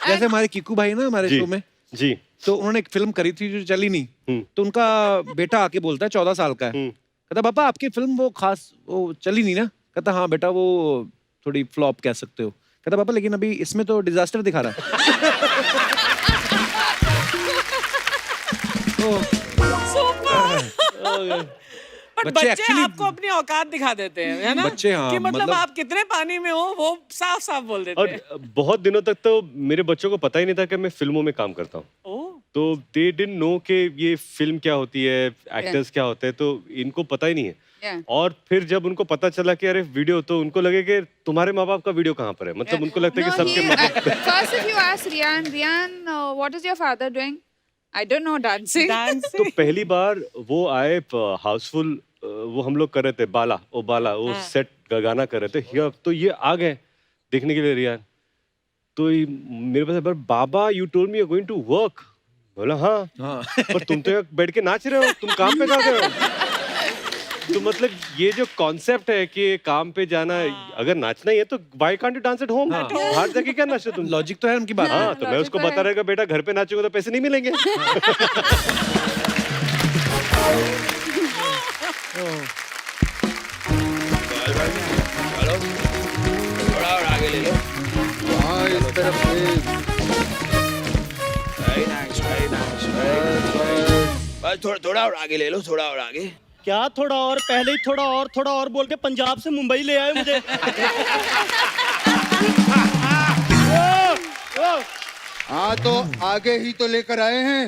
जैसे हमारे किकू भाई ना हमारे जी. शो में, जी. तो उन्होंने एक फिल्म करी थी जो चली नहीं. तो उनका बेटा आके बोलता है, 14 साल का है, कहता पापा आपकी फिल्म वो खास वो चली नहीं ना. कहता हाँ बेटा वो थोड़ी फ्लॉप कह सकते हो. कहता पापा लेकिन अभी इसमें तो डिजास्टर दिखा रहा है. बट बच्चे बच्चे actually- आपको अपनी औकात दिखा देते हैं, है ना? बच्चे, हाँ, कि मतलब मतलब- आप कितने पानी में हो वो साफ साफ बोल देते और हैं। बहुत दिनों तक तो मेरे बच्चों को पता ही नहीं था कि मैं फिल्मों में काम करता हूँ. ओह, तो दे डिडंट नो कि ये फिल्म क्या होती है, एक्टर्स क्या होते हैं, तो इनको पता ही नहीं है. Yeah. और फिर जब उनको पता चला कि अरे वीडियो, तो उनको लगे कि तुम्हारे माँ बाप का वीडियो कहाँ पर है. मतलब उनको लगता है कि सबके माँ बाप. First, if you ask Rian, what is your father doing? I don't know, dancing. तो पहली बार वो आए हाउसफुल, वो हम लोग कर रहे थे बाला वो सेट गाना कर रहे थे. तो ये आ गए देखने के लिए रियान. तो मेरे पास बार बाबा you told me you are going to work. बोला हाँ. हाँ. पर तुम तो यहाँ बैठ के नाच रहे हो, तुम काम पे जा रहे हो. तो मतलब ये जो कॉन्सेप्ट है कि काम पे जाना, अगर नाचना ही है तो why can't you dance at home. बाहर जाके क्या नाचते तुम. लॉजिक तो है उनकी बात. हाँ, तो मैं उसको logic तो बता है। रहेगा बेटा घर पे नाचोगे तो पैसे नहीं मिलेंगे. चलो थोड़ा और आगे ले लो। हाँ इस तरफ से। वेरी नाइस बस थोड़ा और आगे ले लो, थोड़ा और आगे। क्या थोड़ा और, पहले ही थोड़ा और बोल के पंजाब से मुंबई ले आए मुझे। हाँ तो आगे ही तो लेकर आए हैं।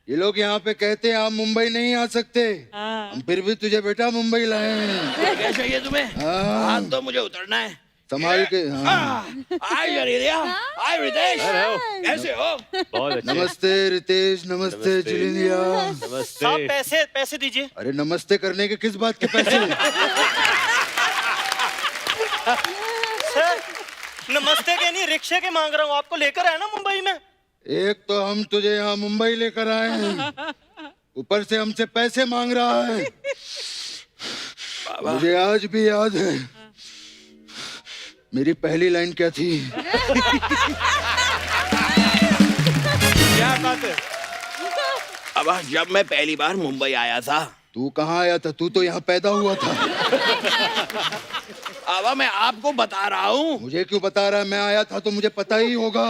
ये लोग यहाँ पे कहते हैं आप मुंबई नहीं आ सकते, हम फिर भी तुझे बेटा मुंबई लाए हैं। क्या चाहिए तुम्हें? हाँ। हाथ तो मुझे उतरना है। संभाल के। हाँ। हाय जनेलिया, हाय रितेश, कैसे हो? बहुत अच्छे। नमस्ते रितेश, नमस्ते जुलिया। नमस्ते। साहब पैसे दीजिए। अरे नमस्ते करने के किस बात के पैसे? सर नमस्ते के नहीं, रिक्शे के मांग रहा हूँ, आपको लेकर आया ना मुंबई में। एक तो हम तुझे यहाँ मुंबई लेकर आए हैं, ऊपर से हमसे पैसे मांग रहा है। मुझे आज भी याद है मेरी पहली लाइन क्या थी। क्या बात है? अब जब मैं पहली बार मुंबई आया था। तू कहाँ आया था? तू तो यहाँ पैदा हुआ था। अब मैं आपको बता रहा हूँ। मुझे क्यों बता रहा है? मैं आया था तो मुझे पता ही होगा।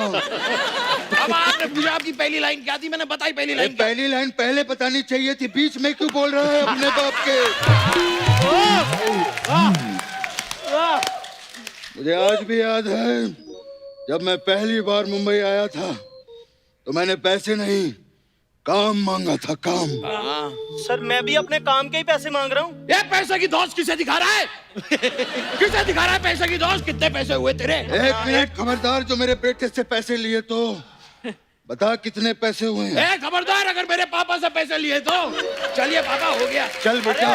अब आपने पूछा आपकी पहली लाइन क्या थी, मैंने बताई पहली लाइन क्या। पहली लाइन पहले बतानी चाहिए थी, बीच में क्यों बोल रहा है अपने बाप के? मुझे आज भी याद है जब मैं पहली बार मुंबई आया था तो मैंने पैसे नहीं काम मांगा था, काम। सर मैं भी अपने काम के ही पैसे मांग रहा हूँ। ये पैसे की दोस्त किसे दिखा रहा है? किसे दिखा रहा है पैसे की दोस्त? कितने पैसे हुए तेरे? एक मिनट खबरदार, जो मेरे बेटे से पैसे लिए तो बता कितने पैसे हुए हैं? खबरदार, अगर मेरे पापा से पैसे लिए तो। चलिए पापा, हो गया। चल बेटा।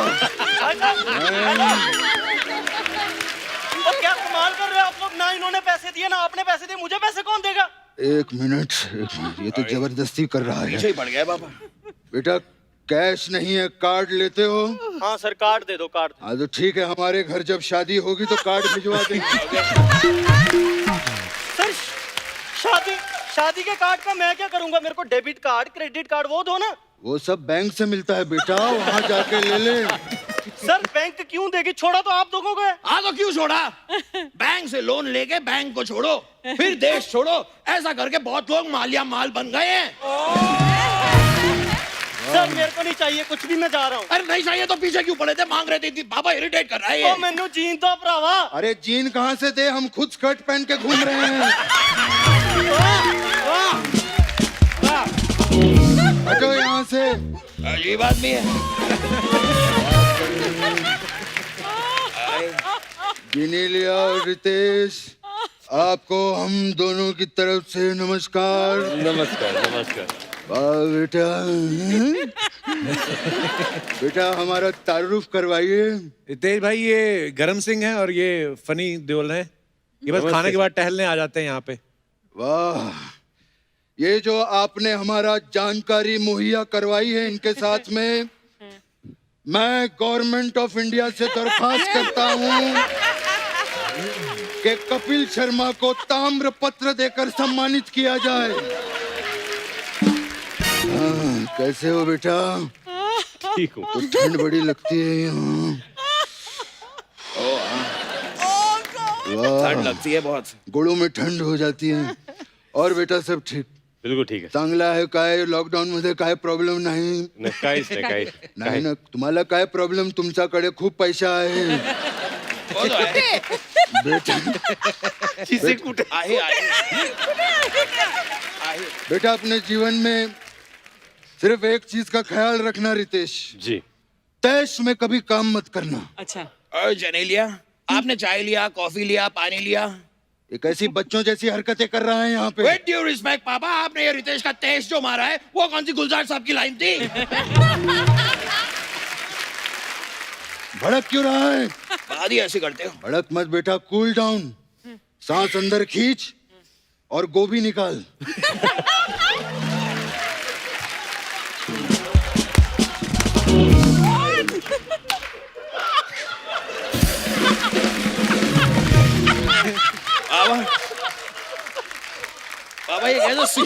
और क्या कमाल कर रहे हो आप लोग, ना इन्होंने पैसे दिए ना आपने पैसे दिए, मुझे पैसे कौन देगा? एक मिनट, ये तो जबरदस्ती कर रहा है। पीछे ही पड़ गया पापा। बेटा कैश नहीं है, कार्ड लेते हो? हाँ सर कार्ड दे दो, कार्ड। हाँ तो ठीक है, हमारे घर जब शादी होगी तो कार्ड भिजवा देंगे। सर शादी के कार्ड का मैं क्या करूंगा? मेरे को डेबिट कार्ड क्रेडिट कार्ड वो दो ना। वो सब बैंक से मिलता है बेटा, वहाँ जाके ले ले। सर बैंक क्यों देगी? छोड़ा तो आप लोगों को है। हाँ तो क्यों छोड़ा? बैंक से लोन लेके बैंक को छोड़ो, फिर देश छोड़ो। ऐसा करके बहुत लोग मालिया माल बन गए हैं। सर मेरे को नहीं चाहिए कुछ भी, मैं जा रहा हूँ। अरे नहीं चाहिए तो पीछे क्यों पड़े थे? मांग रहे थे पापा, इरिटेट कर रहा है ये। ओ मैनू जीन दो भरावा। अरे जीन कहाँ से दे, हम खुद स्कर्ट पहन के घूम रहे हैं। हटो यहाँ से। अजीब आदमी है। जिनेलिया और रितेश, आपको हम दोनों की तरफ से नमस्कार। नमस्कार नमस्कार। वाह बेटा। बेटा हमारा तारुफ करवाइए। रितेश भाई, ये गरम सिंह है और ये फनी देओल है। ये बस खाने के बाद टहलने आ जाते हैं यहाँ पे। वाह, ये जो आपने हमारा जानकारी मुहैया करवाई है, इनके साथ में मैं गवर्नमेंट ऑफ इंडिया से दरखास्त करता हूँ कि कपिल शर्मा को ताम्र पत्र देकर सम्मानित किया जाए। कैसे हो बेटा? ठीक हूँ। तो ठंड बड़ी लगती है यहाँ। ठंड लगती है बहुत। गुड़ों में ठंड हो जाती है। और बेटा सब ठीक? बिल्कुल ठीक है। चांगला आहे काय? लॉकडाऊन मध्ये काय प्रॉब्लेम नाही? काहीच नाही ना? तुम्हाला काय प्रॉब्लेम? तुमच्याकडे खूप पैसा आहे बेटा। बेटा अपने जीवन में सिर्फ एक चीज का ख्याल रखना रितेश जी। तैश में कभी काम मत करना। अच्छा और जनेलिया, आपने चाय लिया, कॉफी लिया, पानी लिया? ये कैसी बच्चों जैसी हरकतें कर रहा है यहाँ पे? विद ड्यू रिस्पेक्ट पापा, आपने ये रितेश का तेज जो मारा है वो कौन सी गुलजार साहब की लाइन थी? भड़क क्यों रहा है? बात ही ऐसी करते हो। भड़क मत बेटा, कूल डाउन। सांस अंदर खींच और गोभी निकाल। बाबा ये कैसे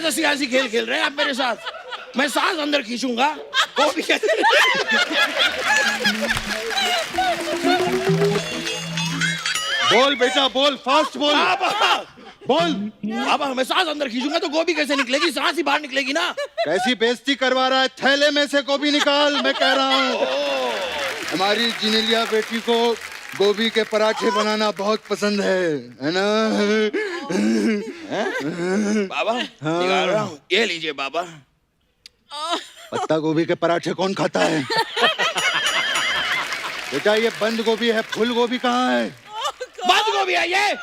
कैसे सियासी खेल खेल रहे हैं आप मेरे साथ? मैं सांस अंदर खींचूंगा वो भी कैसे? बोल बेटा बोल, फास्ट बोल, पापा बोल। पापा मैं सांस अंदर खींचूंगा तो गोभी कैसे निकलेगी? सांस ही बाहर निकलेगी ना। कैसी बेइज्जती करवा रहा है? थैले में से गोभी निकाल, मैं कह रहा हूँ। हमारी जिनेलिया बेटी को गोभी के पराठे बनाना बहुत पसंद है ना? बाबा निकाल रहा हूँ, ये लीजिए बाबा। पत्ता गोभी के पराठे कौन खाता है? बेटा ये बंद गोभी है, फूल गोभी कहाँ है? बंद गोभी है ये,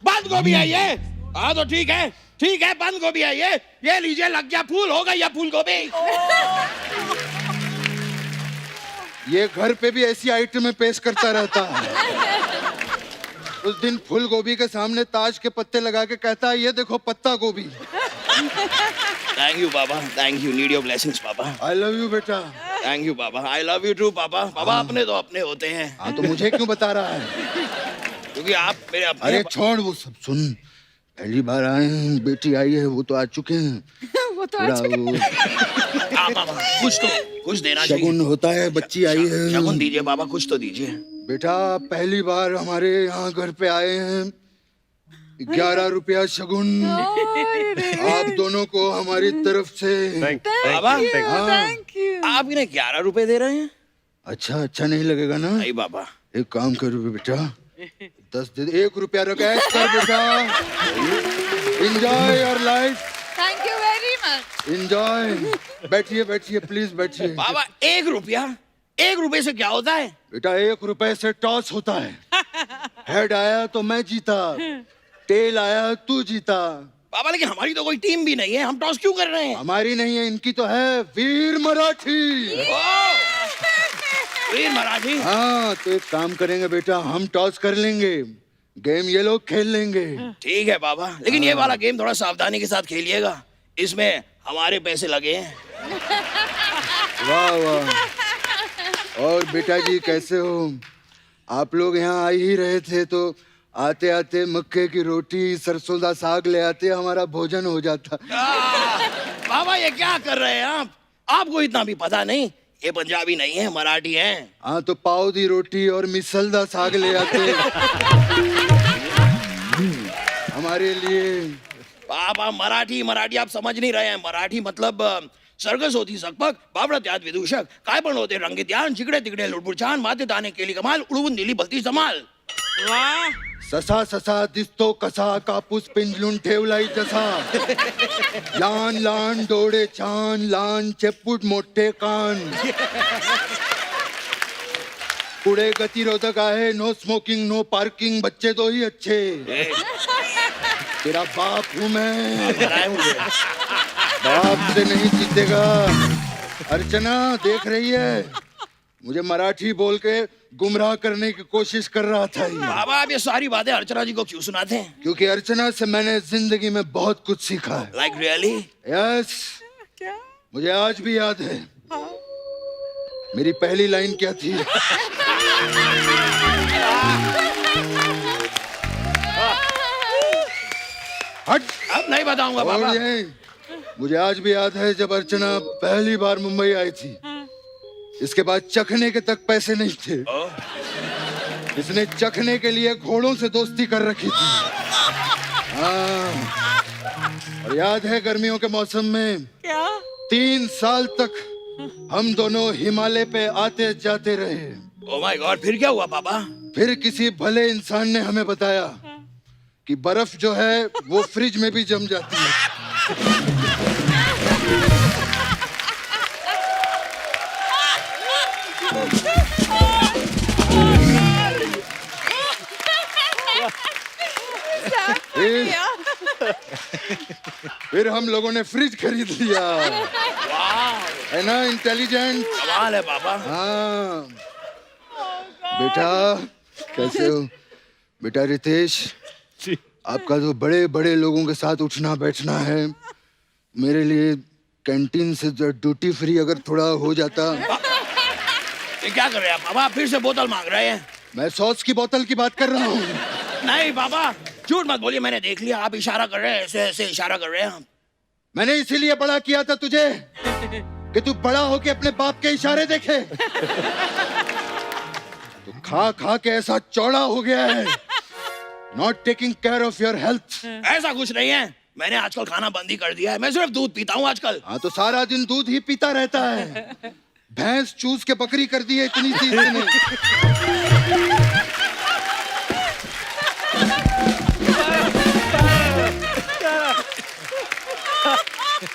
बंद गोभी है ये। हाँ तो ठीक है बंद गोभी है ये लीजिए, लग गया फूल, हो गई ये फूल गोभी। ये घर पे भी ऐसी आइटमें पेश करता रहता है। उस दिन फूल गोभी के सामने ताज के पत्ते लगा के कहता है ये देखो पत्ता गोभी। Thank you Baba, thank you, need your blessings पापा। आई लव यू बेटा। थैंक यू पापा, आई लव यू टू पापा। पापा अपने तो अपने होते हैं। हाँ तो मुझे क्यों बता रहा है? क्योंकि आप मेरे अपने। अरे छोड़ वो सब, सुन। पहली बार आए हैं, बेटी आई है, वो तो आ चुके हैं। वो तो आ चुके हैं। पापा कुछ देना चाहिए। शगुन होता है, बच्ची आई है। शगुन दीजिए बाबा, कुछ तो दीजिए। बेटा पहली बार हमारे यहाँ घर पे आए हैं, 11 रुपया शगुन आप दोनों को हमारी तरफ से। बाबा थैंक यू। आप इन्हें 11 रुपए दे रहे हैं? अच्छा नहीं लगेगा ना? नहीं बाबा। एक काम करो बेटा, 10 दे, 1 रुपया रख कर बेटा। Enjoy your life, thank you very much. Enjoy. बैठिए प्लीज बैठिए। बाबा 1 रुपया, 1 रुपए से क्या होता है? बेटा 1 रुपए से टॉस होता है। हेड आया तो मैं जीता, टेल आया तू जीता। बाबा लेकिन हमारी तो कोई टीम भी नहीं है, हम टॉस क्यों कर रहे हैं? हमारी नहीं है, इनकी तो है, वीर मराठी। वीर मराठी। हाँ तो एक काम करेंगे बेटा, हम टॉस कर लेंगे, गेम ये लोग खेल लेंगे। ठीक है बाबा, लेकिन ये वाला गेम थोड़ा सावधानी के साथ खेलिएगा, इसमें हमारे पैसे लगे हैं। वाह। और बेटा जी कैसे हो? आप लोग यहाँ आ ही रहे थे तो आते आते मक्के की रोटी सरसों का साग ले आते, हमारा भोजन हो जाता। बाबा ये क्या कर रहे हैं आप? आपको इतना भी पता नहीं, ये पंजाबी नहीं है, मराठी है। हाँ तो पाव दी रोटी और मिसल दा साग ले आते हमारे लिए। बाबा मराठी आप समझ नहीं रहे हैं। मराठी मतलब सर्कस होती सकपक, बाबरत याद विदूषक, काय पण होते रंगीत यान, जिकडे तिकडे लुडबुड छान, माते ताने केली कमाल, उडवून दिली भलती समाल। वाह, ससा दिसतो कसा, कापूस पिंजलून ठेवलाय जसा, लहान लहान डोळे छान, लहान चेपूट मोठे कान, पुढे गतिरोधक आहे, नो स्मोकिंग नो पार्किंग, बच्चे तो ही अच्छे, तेरा बाप हूं मैं, बाप से नहीं जीतेगा। अर्चना देख रही है, मुझे मराठी बोल के गुमराह करने की कोशिश कर रहा था ये। बाबा आप ये सारी बातें अर्चना जी को क्यों सुनाते हैं? क्योंकि अर्चना से मैंने जिंदगी में बहुत कुछ सीखा है। Like really? यस। मुझे आज भी याद है मेरी पहली लाइन क्या थी। हट। अब नहीं बताऊंगा बाबा। और ये, मुझे आज भी याद है जब अर्चना पहली बार मुंबई आई थी, इसके बाद चखने के तक पैसे नहीं थे, इसने चखने के लिए घोड़ों से दोस्ती कर रखी थी। हाँ। और याद है गर्मियों के मौसम में 3 साल तक हम दोनों हिमालय पे आते जाते रहे। ओह माय गॉड, फिर क्या हुआ पापा? फिर किसी भले इंसान ने हमें बताया कि बर्फ जो है वो फ्रिज में भी जम जाती है। फिर हम लोगों ने फ्रिज खरीद लिया। है ना इंटेलिजेंट? कमाल है पापा। हाँ। बेटा कैसे हो? बेटा रितेश, आपका तो बड़े बड़े लोगों के साथ उठना बैठना है, मेरे लिए कैंटीन से ड्यूटी फ्री अगर थोड़ा हो जाता। ये क्या कर रहे हैं पापा? फिर से बोतल मांग रहे हैं? मैं सॉस की बोतल की बात कर रहा हूँ। नहीं पापा, झूठ मत बोलिए, मैंने देख लिया, आप इशारा कर रहे हैं, ऐसे ऐसे इशारा कर रहे हैं आप। मैंने इसीलिए बड़ा किया था तुझे कि तू बड़ा होके अपने बाप के इशारे देखे। तू खा खा के ऐसा चौड़ा हो गया है, not taking care of your health. ऐसा कुछ नहीं है, मैंने आजकल खाना बंद ही कर दिया है, मैं सिर्फ दूध पीता हूँ आजकल। हाँ तो सारा दिन दूध ही पीता रहता है, भैंस चूस के बकरी कर दी है इतनी सी इसने।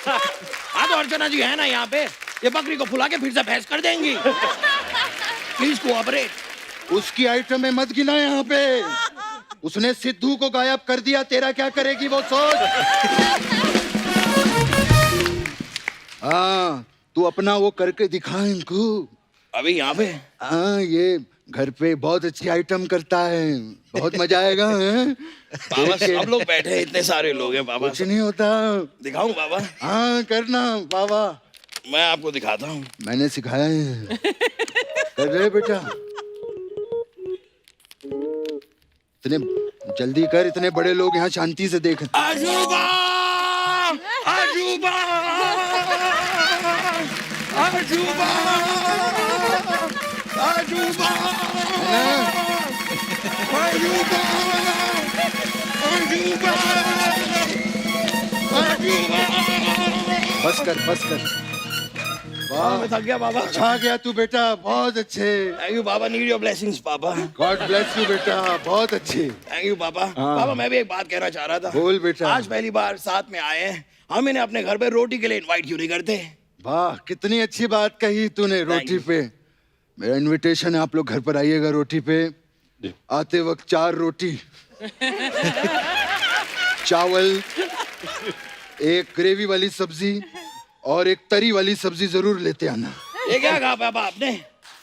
हाँ तो अर्चना जी है ना यहाँ पे, ये बकरी को फुला के फिर से भैंस कर देंगी। Please cooperate. उसकी आइटमें मत गिना यहाँ पे, उसने सिद्धू को गायब कर दिया, तेरा क्या करेगी वो सोच। हाँ तू अपना वो करके दिखा इनको। अभी यहाँ पे हाँ ये घर पे बहुत अच्छी आइटम करता है, बहुत मजा आएगा। हैं? बाबा सब लोग बैठे हैं, इतने सारे लोग हैं बाबा। कुछ नहीं होता। दिखाऊं बाबा? हाँ करना बाबा, मैं आपको दिखाता हूँ। मैंने सिखाया है। कर रहे बेटा, इतने जल्दी कर, इतने बड़े लोग यहाँ शांति से देख। अजूबा अजूबा अजूबा अजूबा अजूबा अजूबा अजूबा। बस कर। वाह मैं थक गया बाबा। छा गया तू बेटा, बहुत अच्छे। Thank you Baba, need your blessings पापा। गॉड ब्लेस यू बेटा, बहुत अच्छे। थैंक यू पापा। हाँ। पापा मैं भी एक बात कहना चाह रहा था। बोल बेटा। आज पहली बार साथ में आए हैं, हम इन्हें अपने घर पे रोटी के लिए इनवाइट क्यों नहीं करते? वाह कितनी अच्छी बात कही तूने, रोटी पे। मेरा इनविटेशन है, आप लोग घर पर आइएगा रोटी पे। आते वक्त 4 रोटी, चावल, एक ग्रेवी वाली सब्जी और एक तरी वाली सब्जी जरूर लेते आना। ये क्या कहा पापा आपने?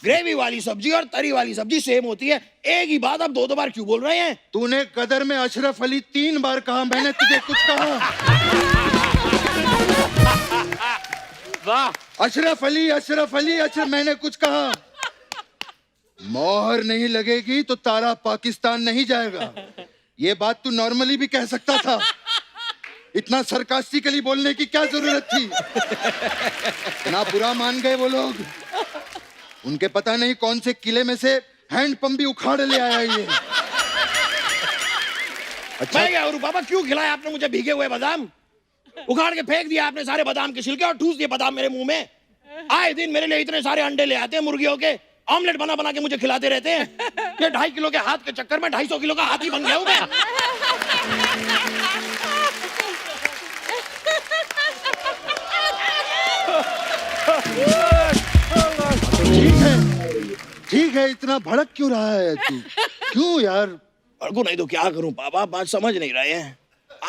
ग्रेवी वाली सब्जी और तरी वाली सब्जी सेम होती है, एक ही बात आप 2 बार क्यों बोल रहे हैं? तूने कदर में अशरफ अली 3 बार कहा, मैंने तुझे कुछ कहा? वाह अशरफ अली, मैंने कुछ कहा? मोहर नहीं लगेगी तो तारा पाकिस्तान नहीं जाएगा। ये बात तू नॉर्मली भी कह सकता था, इतना सरकास्टिकली बोलने की क्या जरूरत थी? ना बुरा मान गए वो लोग, उनके पता नहीं कौन से किले में से हैंड पंप भी उखाड़ ले आया ये। अच्छा मैं क्या करूं पापा, क्यों खिलाया आपने मुझे भीगे हुए बादाम? उखाड़ के फेंक दिया आपने सारे बादाम के छिलके और ठूस दिए बादाम मेरे मुंह में। आए दिन मेरे लिए इतने सारे अंडे ले आते हैं मुर्गियों के, ऑमलेट बना बना के मुझे खिलाते रहते हैं। ये 2.5 किलो के हाथ के चक्कर में 250 किलो का हाथी बन गया हूं मैं। ठीक है, इतना भड़क क्यों रहा है तू? क्यों यार? भड़कू नहीं तो क्या करूं पापा, बात समझ नहीं रहे हैं।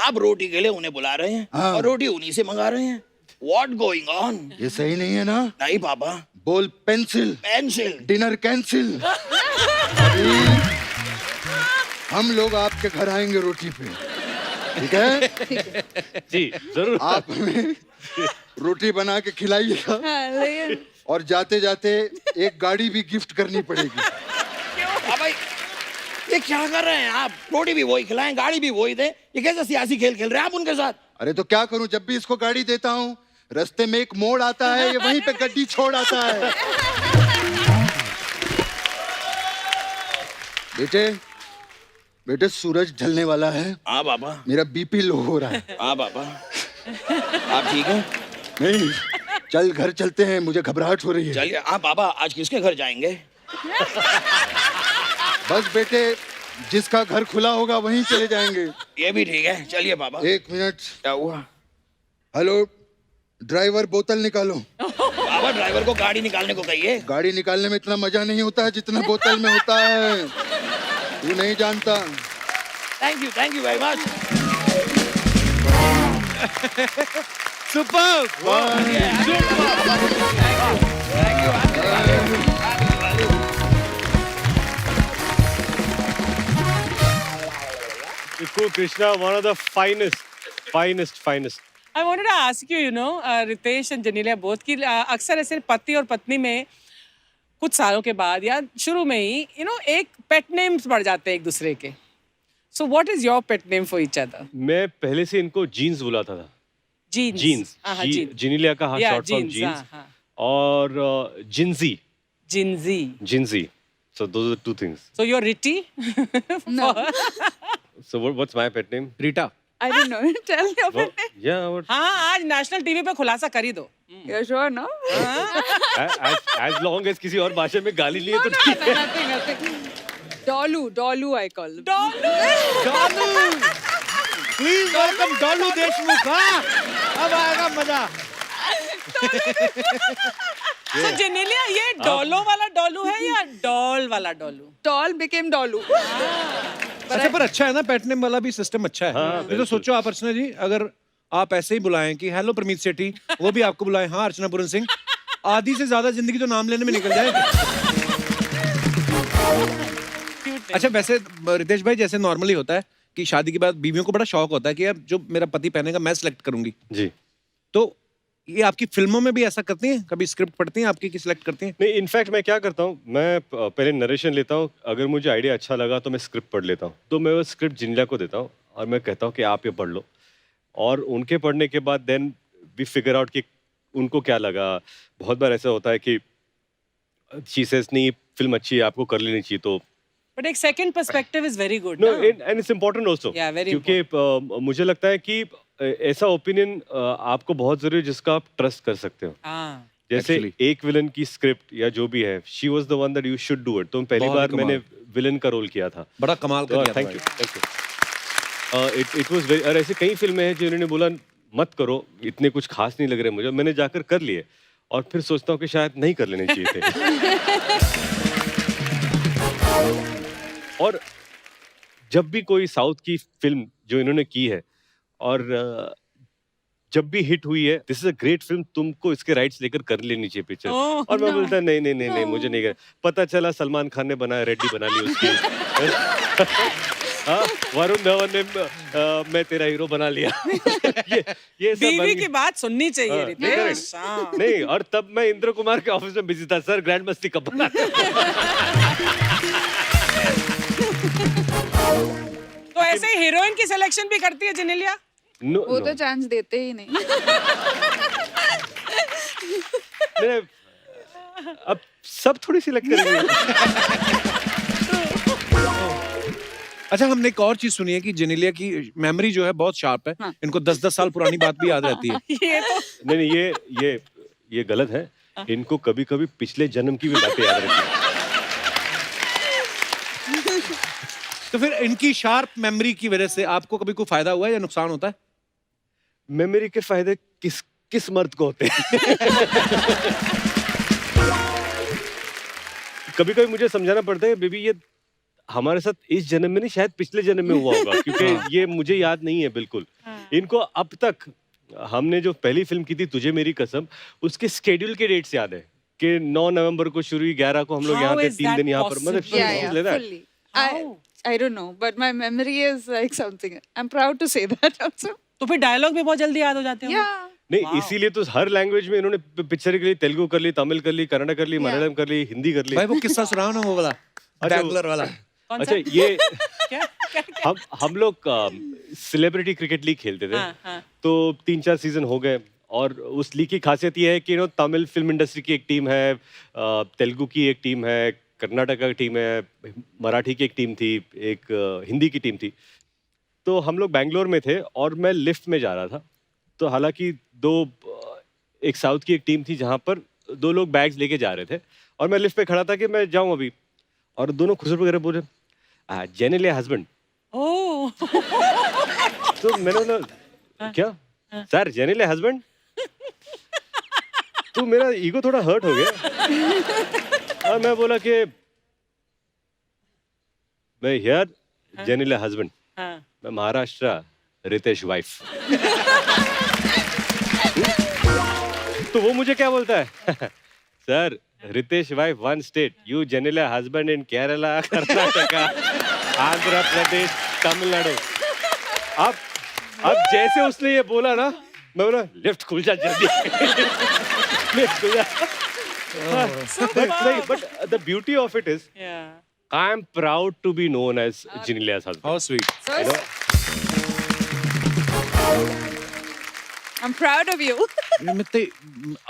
आप रोटी के लिए उन्हें बुला रहे हैं हाँ। और रोटी उन्हीं से मंगा रहे हैं। What going on? ये सही नहीं है ना? नहीं पापा। बोल पेंसिल, पेंसिल। Dinner cancel. हम लोग आपके घर आएंगे रोटी पे, ठीक है? जी जरूर। आप हमें रोटी बना के खिलाइएगा हाँ, लेकिन और जाते जाते एक गाड़ी भी गिफ्ट करनी पड़ेगी। पापा ये क्या कर रहे हैं आप? रोटी भी वही खिलाएं, गाड़ी भी वही दे, ये कैसा सियासी खेल खेल रहे हैं आप उनके साथ? अरे तो क्या करूं, जब भी इसको गाड़ी देता हूँ रास्ते में एक मोड़ आता है, ये वहीं पे गड्डी छोड़ आता है। बेटे सूरज ढलने वाला है, हाँ पापा। मेरा बीपी लो हो रहा है। हाँ पापा। आप ठीक हैं? नहीं, चल घर चलते हैं, मुझे घबराहट हो रही है। चलिए। हाँ पापा, आज किसके घर जाएंगे? बस बेटे, जिसका घर खुला होगा वहीं चले जाएंगे। ये भी ठीक है, चलिए पापा। 1 मिनट। क्या हुआ? हेलो ड्राइवर, बोतल निकालो। पापा ड्राइवर को गाड़ी निकालने को कहिए। गाड़ी निकालने में इतना मजा नहीं होता है जितना बोतल में होता है, तू नहीं जानता। Thank you very much. Super. Krishna, one of the finest. I wanted to ask you, Ritesh and Janelia both कि अक्सर ऐसे पति और पत्नी में कुछ सालों के बाद या शुरू में ही एक पेट नेम्स पड़ जाते हैं एक दूसरे के. So what is your pet name for each other? मैं पहले से इनको जीन्स बुलाता था. Jeans. जीन्स, हाँ, jeans. जिनीलिया का Yeah, short form jeans, jeans, हाँ. और Gingee, Ginzy. Gingee. So those are two things. So you're Ritty? No. So what's my pet name? Rita I don't know. Tell your What? Yeah, what? हाँ, आज national TV पे खुलासा कर ही दो. You're sure, no? as long as किसी और भाषा में गाली नहीं है तो ठीक है. Nothing. Dolu, I call him. Dolu please welcome Dolu Deshmukh. हाँ अब आएगा मजा. So जेनेलिया ये डॉलो वाला डॉलू है या डॉल वाला डॉलू? Doll became Dolu. अच्छा पर अच्छा है ना, पेट नेम वाला भी सिस्टम अच्छा है. हाँ, ये तो सोचो आप अर्चना जी, अगर आप ऐसे ही बुलाएं कि हेलो प्रमीत सेठी, वो भी आपको बुलाएं हाँ अर्चना पूरन सिंह, आधी से ज्यादा जिंदगी तो नाम लेने में निकल जाएगी. अच्छा वैसे रितेश भाई, जैसे नॉर्मली होता है कि शादी के बाद बीवियों को बड़ा शौक होता है कि अब जो मेरा पति पहनेगा मैं सिलेक्ट करूंगी, जी. तो ये आपकी फिल्मों में भी ऐसा करती हैं? कभी स्क्रिप्ट पढ़ती हैं आपकी कि सिलेक्ट करती हैं? नहीं, इनफैक्ट मैं क्या करता हूँ, मैं पहले नरेशन लेता हूँ, अगर मुझे आइडिया अच्छा लगा तो मैं स्क्रिप्ट पढ़ लेता हूँ, तो मैं वो स्क्रिप्ट जिनीलिया को देता हूँ और मैं कहता हूँ कि आप ये पढ़ लो, और उनके पढ़ने के बाद देन वी फिगर आउट कि उनको क्या लगा. बहुत बार ऐसा होता है कि शी सेज नहीं फिल्म अच्छी है आपको कर लेनी चाहिए, तो But एक second perspective is very good. No ना? And it's important also, Yeah, very क्योंकि मुझे लगता है कि ऐसा ओपिनियन आपको बहुत जरूरी है जिसका आप ट्रस्ट कर सकते हो. हाँ. जैसे Actually. एक विलन की स्क्रिप्ट या जो भी है, she was the one that you should do it. तो पहली बहुत बार कमाल. मैंने विलन का रोल किया था. बड़ा कमाल कर दिया. Thank you, thank you. It was very, और ऐसे कई फिल्में हैं जिन्होंने बोला मत करो, इतने कुछ खास नहीं लग रहे मुझे, मैंने जाकर कर लिए और फिर सोचता हूँ कि शायद नहीं कर लेने चाहिए थे. और जब भी कोई साउथ की फिल्म जो इन्होंने की है और जब भी हिट हुई है, this is a great film, तुमको इसके राइट्स लेकर कर लेनी चाहिए पिक्चर. Oh, और मैं no. बोलता नहीं, मुझे नहीं कर. पता चला सलमान खान ने बनाया, रेड्डी बना ली उसकी. हाँ, वरुण धवन ने मैं तेरा हीरो बना लिया. ये सब बीवी बन की गया. बात सुननी चाहिए हाँ, रितेश. हाँ. नहीं, और तब मैं इंद्र कुमार के ऑफिस में बिजी था, सर ग्रैंड मस्ती कब बना. तो ऐसे ही हीरोइन की सिलेक्शन भी करती है जेनेलिया? नो, वो नो. तो चांस देते ही नहीं. नहीं, अब सब थोड़ी सिलेक्ट करेंगे. अच्छा हमने एक और चीज सुनी है कि जेनेलिया की मेमोरी जो है बहुत शार्प है. हाँ. इनको 10-10 साल पुरानी बात भी याद रहती है. ये तो नहीं, ये गलत है. इनको कभी कभी पिछले जन्म की भी बातें याद रहती है. तो फिर इनकी शार्प मेमोरी की वजह से आपको कभी कोई फायदा हुआ है या नुकसान होता है? मेमोरी के फायदे किस मर्द को होते हैं? कभी कभी मुझे समझाना पड़ता है बेबी, ये हमारे साथ इस जन्म में नहीं, शायद पिछले जन्म में हुआ होगा, क्योंकि ये मुझे याद नहीं है बिल्कुल. इनको अब तक, हमने जो पहली फिल्म की थी तुझे मेरी कसम, उसके स्केड्यूल के डेट्स याद है कि 9 नवंबर को शुरू हुई, 11 को हम लोग How यहाँ थे, is 3 दिन that यहाँ पर. मतलब possible? Yeah, like that. fully. I don't know, but my memory is like something. I'm proud to say that also. तो फिर डायलॉग भी बहुत जल्दी याद हो जाते हैं. Yeah. नहीं, Wow. इसीलिए तो हर लैंग्वेज में इन्होंने पिक्चर के लिए तेलुगु कर ली, तमिल कर ली, कन्नड़ कर ली, मलयालम कर ली, हिंदी कर ली. भाई वो किस्सा सुनाओ ना, वो वाला बैंगलोर वाला. कौन अच्छा, सा? ये क्या? हम लोग सेलिब्रिटी क्रिकेट लीग खेलते थे. हाँ. तो 3-4 सीजन हो गए, और उस लीग की खासियत ये है कि तमिल फिल्म इंडस्ट्री की एक टीम है, तेलुगु की एक टीम है, कर्नाटका की टीम है, मराठी की एक टीम थी, एक हिंदी की टीम थी. तो हम लोग बैंगलोर में थे और मैं लिफ्ट में जा रहा था. तो हालांकि एक साउथ की एक टीम थी जहाँ पर 2 लोग बैग्स लेके जा रहे थे, और मैं लिफ्ट पे खड़ा था कि मैं जाऊँ अभी, और दोनों खुसर वगैरह बोले जेनेलिया हस्बैंड. ओह. तो मैंने बोला क्या सर, जेनेलिया हस्बैंड? तो मेरा ईगो थोड़ा हर्ट हो गया, और मैं बोला कि मैं हियर जेनेलिया हस्बैंड, हाँ. मैं महाराष्ट्र रितेश वाइफ. तो वो मुझे क्या बोलता है, sir Ritesh wife 1 state, you Genelia husband in Kerala, Karnataka, Andhra Pradesh, Tamil Nadu. अब जैसे उसने ये बोला ना, मैं बोला लिफ्ट खुल जा जल्दी. लिफ्ट खुल जा. But the beauty of it is, Yeah. I am proud to be known as Jenelia's husband. How sweet. So You know? I'm proud of you.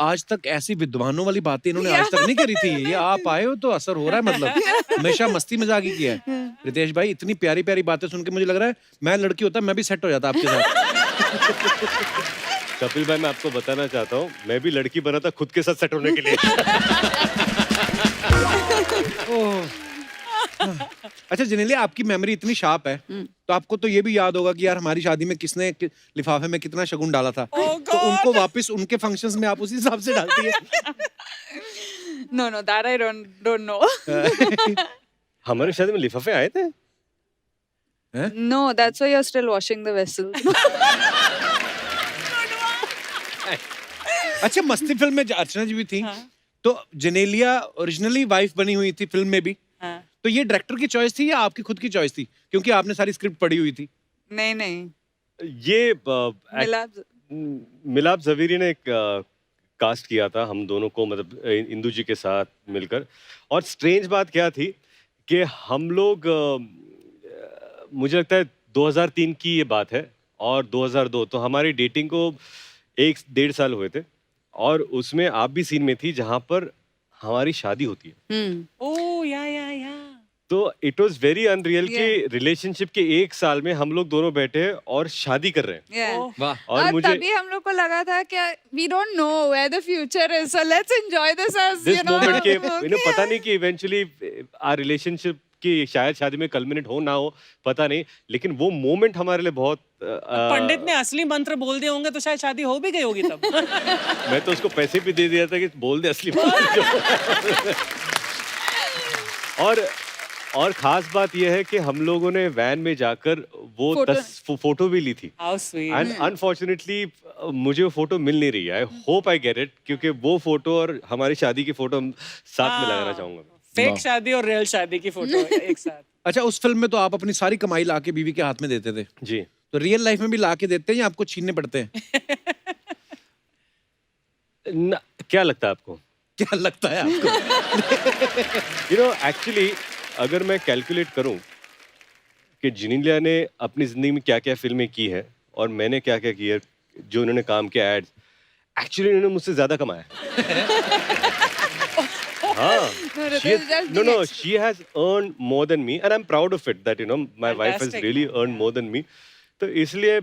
आज तक ऐसी विद्वानों वाली बातें इन्होंने आज तक नहीं करी थी। ये आप आए हो तो असर हो रहा है, मतलब हमेशा मस्ती मजाक ही किया है। रितेश भाई इतनी प्यारी प्यारी बातें सुन के मुझे लग रहा है मैं लड़की होता मैं भी सेट हो जाता आपके साथ। कपिल भाई, मैं आपको बताना चाहता हूँ, मैं भी लड़की बना था खुद के साथ सेट होने के लिए। अच्छा जेनेलिया, आपकी मेमोरी इतनी शार्प है तो आपको तो ये भी याद होगा कि यार हमारी शादी में किसने लिफाफे में कितना शगुन डाला था। तो उनको वापस उनके फंक्शंस में आप उसी हिसाब से डालती है। No, that I don't know. हमारी शादी में लिफाफे आए थे? No, that's why you're still washing the vessels. अच्छा, मस्ती फिल्म में अर्चना जी भी थी। तो जेनेलिया ओरिजिनली वाइफ बनी हुई थी फिल्म में भी। तो ये डायरेक्टर की चॉइस थी या आपकी खुद की चॉइस थी, क्योंकि आपने सारी स्क्रिप्ट पढ़ी हुई थी? नहीं। ये मिलाप जवेरी ने एक कास्ट किया था हम दोनों को, मतलब इंदु जी के साथ मिलकर। और स्ट्रेंज बात क्या थी कि हम लोग मुझे लगता है 2003 की ये बात है और 2002, तो हमारी डेटिंग को 1-1.5 साल हुए थे। और उसमें आप भी सीन में थी जहां पर हमारी शादी होती है। ओह या तो इट वाज वेरी अनरियल कि रिलेशनशिप के 1 साल में हम लोग दोनों बैठे हैं और शादी कर रहे हैं। Yeah. वाह। और मुझे तभी हम लोग को लगा था कि we don't know where the future is, so let's enjoy this as this you know. Moment के okay. पता नहीं कि इवेंचुअली आवर रिलेशनशिप की शायद शादी में कल्मिनेट हो ना हो, पता नहीं, लेकिन वो मोमेंट हमारे लिए बहुत पंडित ने असली मंत्र बोल दिए होंगे तो शायद शादी हो भी गई होगी तब। मैं तो उसको पैसे भी दे दिया था कि बोल दे असली मंत्र। और खास बात यह है कि हम लोगों ने वैन में जाकर वो फोटो भी ली थी। How sweet. एंड अनफॉर्चुनेटली मुझे वो फोटो मिल नहीं रही है। I hope I get it, क्योंकि वो फोटो और हमारी शादी की फोटो साथ में लगाना चाहूंगा। फेक शादी और रियल शादी की फोटो एक साथ। अच्छा, उस फिल्म में तो आप अपनी सारी कमाई लाके बीवी के हाथ में देते थे। जी। तो रियल लाइफ में भी लाके देते हैं या आपको छीनने पड़ते हैं? क्या लगता है आपको? क्या लगता है आपको? यू नो, एक्चुअली अगर मैं कैलकुलेट करूं कि जेनेलिया ने अपनी जिंदगी में क्या क्या फिल्में की है और मैंने क्या क्या किया, जो उन्होंने काम किया एड्स, एक्चुअली उन्होंने मुझसे ज्यादा कमाया। हाँ, she has earned more than me and I'm proud of it that my wife has really earned more than me. तो इसलिए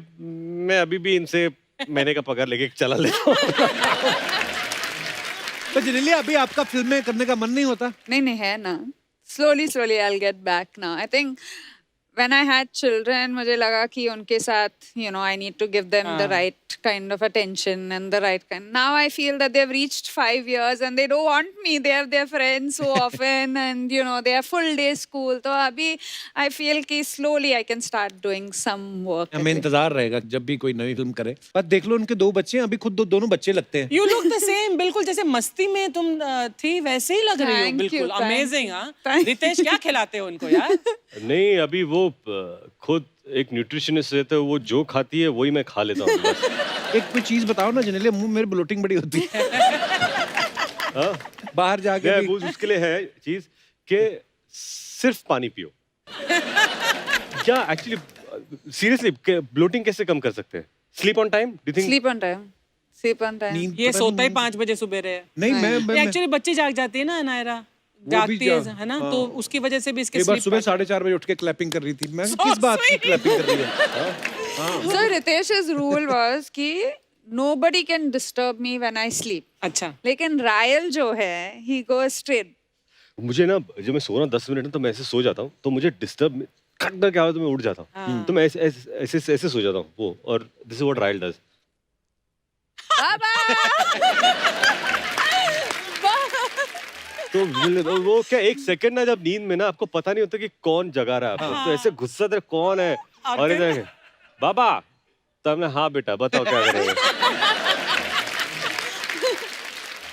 मैं अभी भी इनसे महीने का पगार लेके चला लेता हूँ। तो जेनेलिया, अभी आपका फिल्में करने का मन नहीं होता? नहीं है ना। Slowly I'll get back now. I think when I had children, मुझे लगा कि उनके साथ I need to give them the right kind of attention and the right kind. Now I feel that they've reached 5 years and they don't want me. They have their friends so often and they are full day school. तो अभी I feel कि slowly I can start doing some work. हमें इंतजार रहेगा जब भी कोई नई फिल्म करे। पर देख लो, उनके 2 बच्चे हैं, अभी खुद दोनों बच्चे लगते हैं। You look the same, बिल्कुल जैसे मस्ती में तुम थी वैसे ही लग रही हो। Thank you, बिल्कुल thank अमेजिंग। you, हाँ, thank रितेश क्या खिलाते हो उनको यार? नहीं, अभी वो खुद एक न्यूट्रिशनिस्ट रहता है, वो जो खाती है वही मैं खा लेता हूँ बस। एक कोई चीज बताओ ना जेनेलिया, मुंह मेरे ब्लोटिंग बड़ी होती है। हाँ? बाहर जाके भी। वो उसके लिए है चीज कि सिर्फ पानी पियो। क्या एक्चुअली सीरियसली ब्लोटिंग कैसे कम कर सकते हैं? Sleep on time, do think? Sleep on time. नींद ये पता सोता ही नहीं- 5 बजे सुबह रहे। नहीं, मैं एक्चुअली बच्ची जाग जाती है ना नायरा, वो भी जागती है ना, तो उसकी वजह से भी इसके एक बार sleep सुबह pattern- 4:30 बजे उठ के क्लैपिंग कर रही थी। मैं So किस बात की sweet. क्लैपिंग कर रही है? So Ritesh's rule was कि nobody can disturb me when I sleep. अच्छा, लेकिन रायल जो है he goes straight. मुझे ना, जब मैं सो रहा हूँ 10 मिनट में, तो मैं ऐसे सो जाता हूँ, तो मुझे डिस्टर्ब खटना क्या हो तो मैं उठ जाता हूँ। तो मैं ऐसे सो जाता हूँ वो, और this is what royal does. तो वो क्या, 1 सेकंड ना, जब नींद में ना आपको पता नहीं होता कि कौन जगा रहा है आपको, तो ऐसे गुस्सा दे कौन है, और इधर बाबा, तो हमने हाँ बेटा बताओ क्या करेंगे।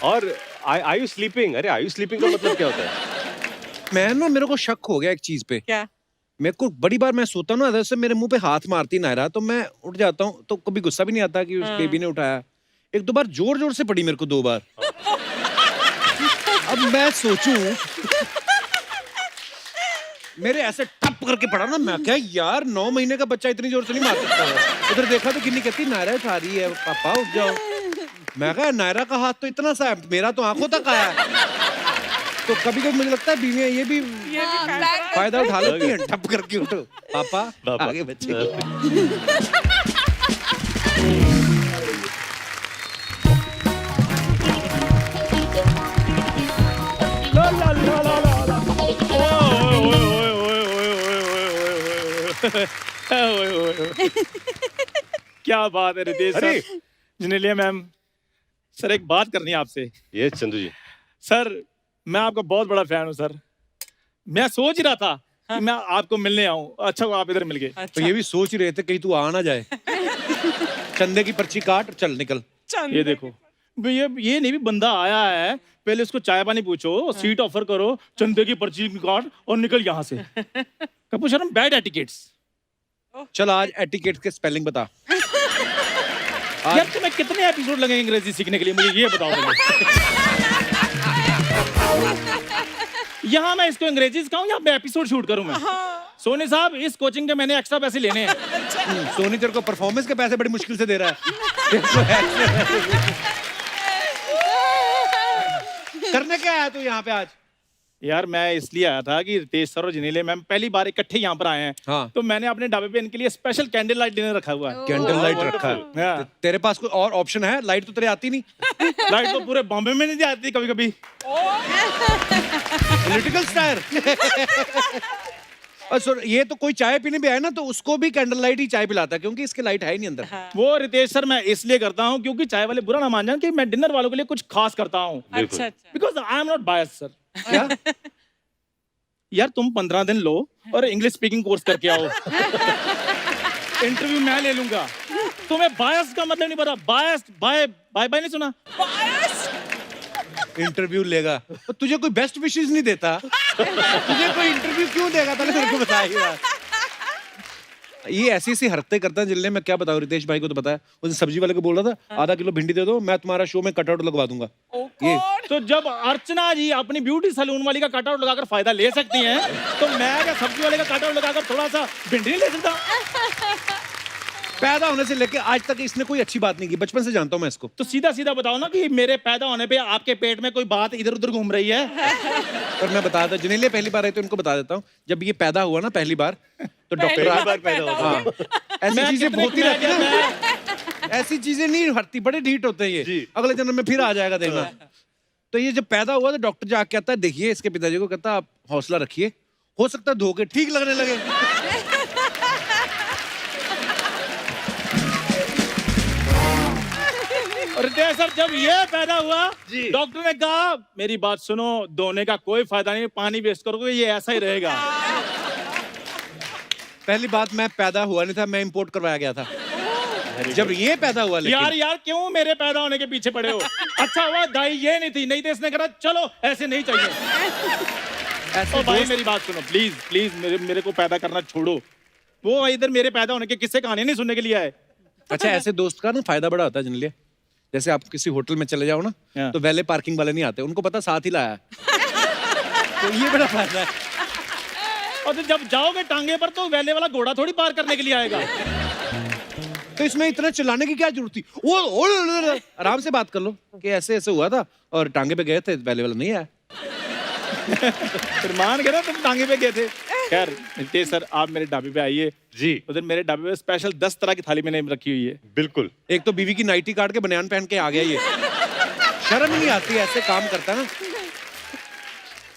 और आई यू स्लीपिंग? अरे आई यू स्लीपिंग का मतलब क्या होता है? मेरे को शक हो गया एक चीज पे। क्या? मेरे को बड़ी बार मैं सोता हूँ ना, जैसे मेरे मुंह पे हाथ मारती नायरा, तो मैं उठ जाता हूँ, तो कभी गुस्सा भी नहीं आता कि उस बेबी ने उठाया। 1-2 बार जोर जोर से पड़ी मेरे को, 2 बार। अब मैं सोचूं मेरे ऐसे टप करके पड़ा ना, मैं क्या यार 9 महीने का बच्चा इतनी जोर से नहीं मार सकता है। उधर देखा तो किन्नी कहती नायरा उठा रही है, पापा उठ जाओ। मैं कहा नायरा का हाथ तो इतना सा है, मेरा तो आंखों तक आया है। तो कभी कभी मुझे लगता है बीवियां ये भी फायदा उठा लेती हैं, टप करके उठो पापा आगे बच्चे। क्या बात है रितेश अरे! सर, जिनेलिया मैम, सर एक बात करनी है आपसे। ये चंदू जी, सर मैं आपका बहुत बड़ा फैन हूँ सर। मैं सोच ही रहा था कि मैं आपको मिलने आऊँ, अच्छा हुआ आप इधर मिल गए। तो ये भी सोच ही रहे थे कहीं तू आ ना जाए। चंदे की पर्ची काट, चल निकल। ये देखो ये नहीं भी बंदा आया है, पहले उसको चाय पानी पूछो, सीट ऑफर करो, चंदे की पर्ची काट और निकल यहाँ से। कपूर शर्म बैड एटिकेट्स। चल आज एटिकेट के स्पेलिंग बता। यार तुम्हें कितने एपिसोड लगेंगे अंग्रेजी सीखने के लिए, मुझे ये बताओ पहले। यहाँ मैं इसको अंग्रेजी सिखाऊं या मैं एपिसोड शूट करूं मैं? सोनी साहब इस कोचिंग के मैंने एक्स्ट्रा पैसे लेने हैं। सोनी तेरे को परफॉर्मेंस के पैसे बड़ी मुश्किल से दे रहा है। करने क्या आया तू यहाँ पे आज? यार मैं इसलिए आया था कि रितेश सर और जिनेलिया मैम पहली बार इकट्ठे यहाँ पर आए हैं। हाँ। तो मैंने अपने ढाबे पे इनके लिए स्पेशल कैंडल लाइट डिनर रखा हुआ है। कैंडल लाइट रखा है। हाँ। तेरे पास कोई और ऑप्शन है? लाइट तो तेरे आती नहीं। लाइट तो पूरे बॉम्बे में नहीं आती कभी कभी। Political star. और सर ये तो कोई चाय पीने भी आए ना तो उसको भी कैंडल लाइट ही चाय पिलाता है, क्योंकि इसके लाइट है ही नहीं अंदर। वो रितेश सर मैं इसलिए करता हूँ क्योंकि चाय वाले बुरा ना मान जाए कि मैं डिनर वालों के लिए कुछ खास करता हूँ। अच्छा अच्छा। Because I am not bias sir. क्या? यार तुम 15 दिन लो और इंग्लिश स्पीकिंग कोर्स करके आओ। इंटरव्यू मैं ले लूंगा। तुम्हें बायस का मतलब नहीं पता। बायस बाय बाय बाय नहीं सुना? इंटरव्यू लेगा तो तुझे कोई बेस्ट विशेस नहीं देता? तुझे कोई इंटरव्यू क्यों देगा? पहले मेरे को बताइए। ये ऐसी ऐसी हरकतें करता है जिनने, मैं क्या बताऊं, रितेश भाई को तो पता है। उस सब्जी वाले को बोल रहा था आधा किलो भिंडी दे दो, मैं तुम्हारा शो में कटआउट लगवा दूंगा। ये तो जब अर्चना जी अपनी ब्यूटी सैलून वाली का कटआउट लगाकर फायदा ले सकती हैं, तो मैं क्या सब्जी वाले का कटआउट लगाकर थोड़ा सा भिंडी नहीं ले सकता? पैदा होने से लेके आज तक इसने कोई अच्छी बात नहीं की, बचपन से जानता हूं मैं इसको। तो सीधा सीधा बताओ ना कि मेरे पैदा होने पे आपके पेट में कोई बात इधर उधर घूम रही है। पर मैं बता देता, जिन्हें पहली बार आए तो उनको बता देता हूँ, जब ये पैदा हुआ ना पहली बार तो डॉक्टर ऐसी चीजें होती रहती है ना, ऐसी चीजें नहीं हटती, बड़े ढीठ होते हैं ये। अगले जन्म में फिर आ जाएगा देखना। तो ये जब पैदा हुआ तो डॉक्टर जाके कहता है देखिए इसके पिताजी को, कहता आप हौसला रखिए, हो सकता है धोखे ठीक लगने लगे। और सर जब ये पैदा हुआ डॉक्टर ने कहा मेरी बात सुनो, धोने का कोई फायदा नहीं, पानी वेस्ट करोगे ये ऐसा ही रहेगा। पहली बात मैं पैदा हुआ नहीं था, मैं इंपोर्ट करवाया गया था जब ये पैदा हुआ। यार यार क्यों मेरे पैदा होने के पीछे पड़े हो? अच्छा हुआ दाई ये नहीं थी, नहीं तो इसने कहा चलो ऐसे नहीं चाहिए। ऐसे भाई मेरी बात सुनो प्लीज प्लीज, मेरे को पैदा करना छोड़ो। वो इधर मेरे पैदा होने के किस्से कहानी नहीं सुनने के लिए आए। अच्छा ऐसे दोस्त का ना फायदा बड़ा होता है जिनलिए। जैसे आप किसी होटल में चले जाओ ना तो वैले पार्किंग वाले नहीं आते, उनको पता साथ ही लाया है। तो ये बड़ा फायदा है। और तो जब जाओगे टांगे पर तो वैले वाला घोड़ा थोड़ी पार करने के लिए आएगा। तो इसमें इतना चिल्लाने की क्या जरूरत थी? वो आराम से बात कर लो कि ऐसे ऐसे हुआ था और टांगे पे गए थे, वैले वाला नहीं आया। फिर मान गए ना तुम टांगे पे गए थे। खैर नितेश सर आप मेरे ढाबे पे आइए जी। उधर मेरे ढाबे पे स्पेशल 10 तरह की थाली मैंने रखी हुई है। बिल्कुल। एक तो बीवी की नाइटी काट के बनियान पहन के आ गया ये। शर्म नहीं आती ऐसे काम करता ना।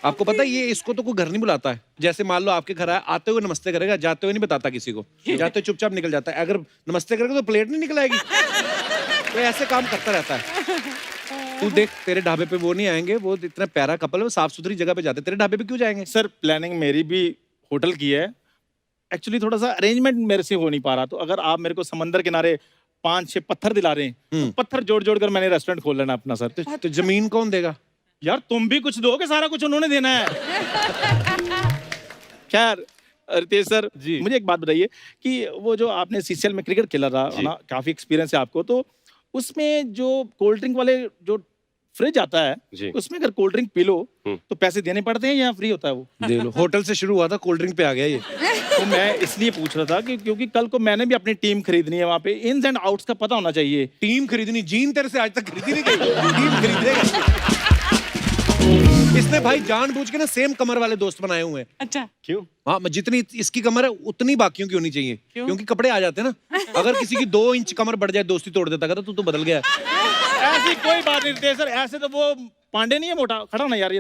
आपको पता है ये इसको तो कोई घर नहीं बुलाता है। जैसे मान लो आपके घर आया, आते हुए नमस्ते करेगा, जाते हुए नहीं बताता किसी को, जाते हुए चुपचाप निकल जाता है। अगर नमस्ते करेगा तो प्लेट नहीं निकल आएगी। तो ऐसे काम करता रहता है। तू देख तेरे ढाबे पे वो नहीं आएंगे, वो इतना प्यारा कपल है, वो साफ सुथरी जगह पे जाते, तेरे ढाबे पे क्यों जाएंगे? सर प्लानिंग मेरी भी होटल की है, एक्चुअली थोड़ा सा अरेंजमेंट मेरे से हो नहीं पा रहा। तो अगर आप मेरे को समंदर किनारे 5-6 पत्थर दिला रहे हैं तो पत्थर जोड़ जोड़ कर मैंने रेस्टोरेंट खोल लेना अपना। सर तो जमीन कौन देगा? यार तुम भी कुछ दोगे, सारा कुछ उन्होंने देना है। खैर रितेश सर जी मुझे एक बात बताइए कि वो जो आपने सीसीएल में क्रिकेट खेला रहा ना, काफी एक्सपीरियंस है आपको, तो उसमें जो कोल्ड ड्रिंक वाले जो फ्रिज आता है जी। उसमें अगर कोल्ड ड्रिंक पी लो तो पैसे देने पड़ते हैं या फ्री होता है वो? दे लो, होटल से शुरू हुआ था, कोल्ड ड्रिंक पे आ गया ये। तो मैं इसलिए पूछ रहा था कि क्योंकि कल को मैंने भी अपनी टीम खरीदनी है, वहाँ पे इन्स एंड आउट्स का पता होना चाहिए। टीम खरीदनी, जीन तेरे से आज तक खरीदी नहीं गई, टीम खरीदेगा। इसने भाई जानबूझ के ना सेम कमर वाले दोस्त बनाए हुए हैं। अच्छा, क्यों? हाँ, जितनी इसकी कमर है उतनी बाकियों की होनी चाहिए, क्योंकि कपड़े आ जाते हैं ना। अगर किसी की 2 इंच कमर बढ़ जाए दोस्ती तोड़ देता, कहता तू तो बदल गया। ऐसी कोई बात नहीं रितेश सर, ऐसे तो वो पांडे नहीं है मोटा, खड़ा ना यार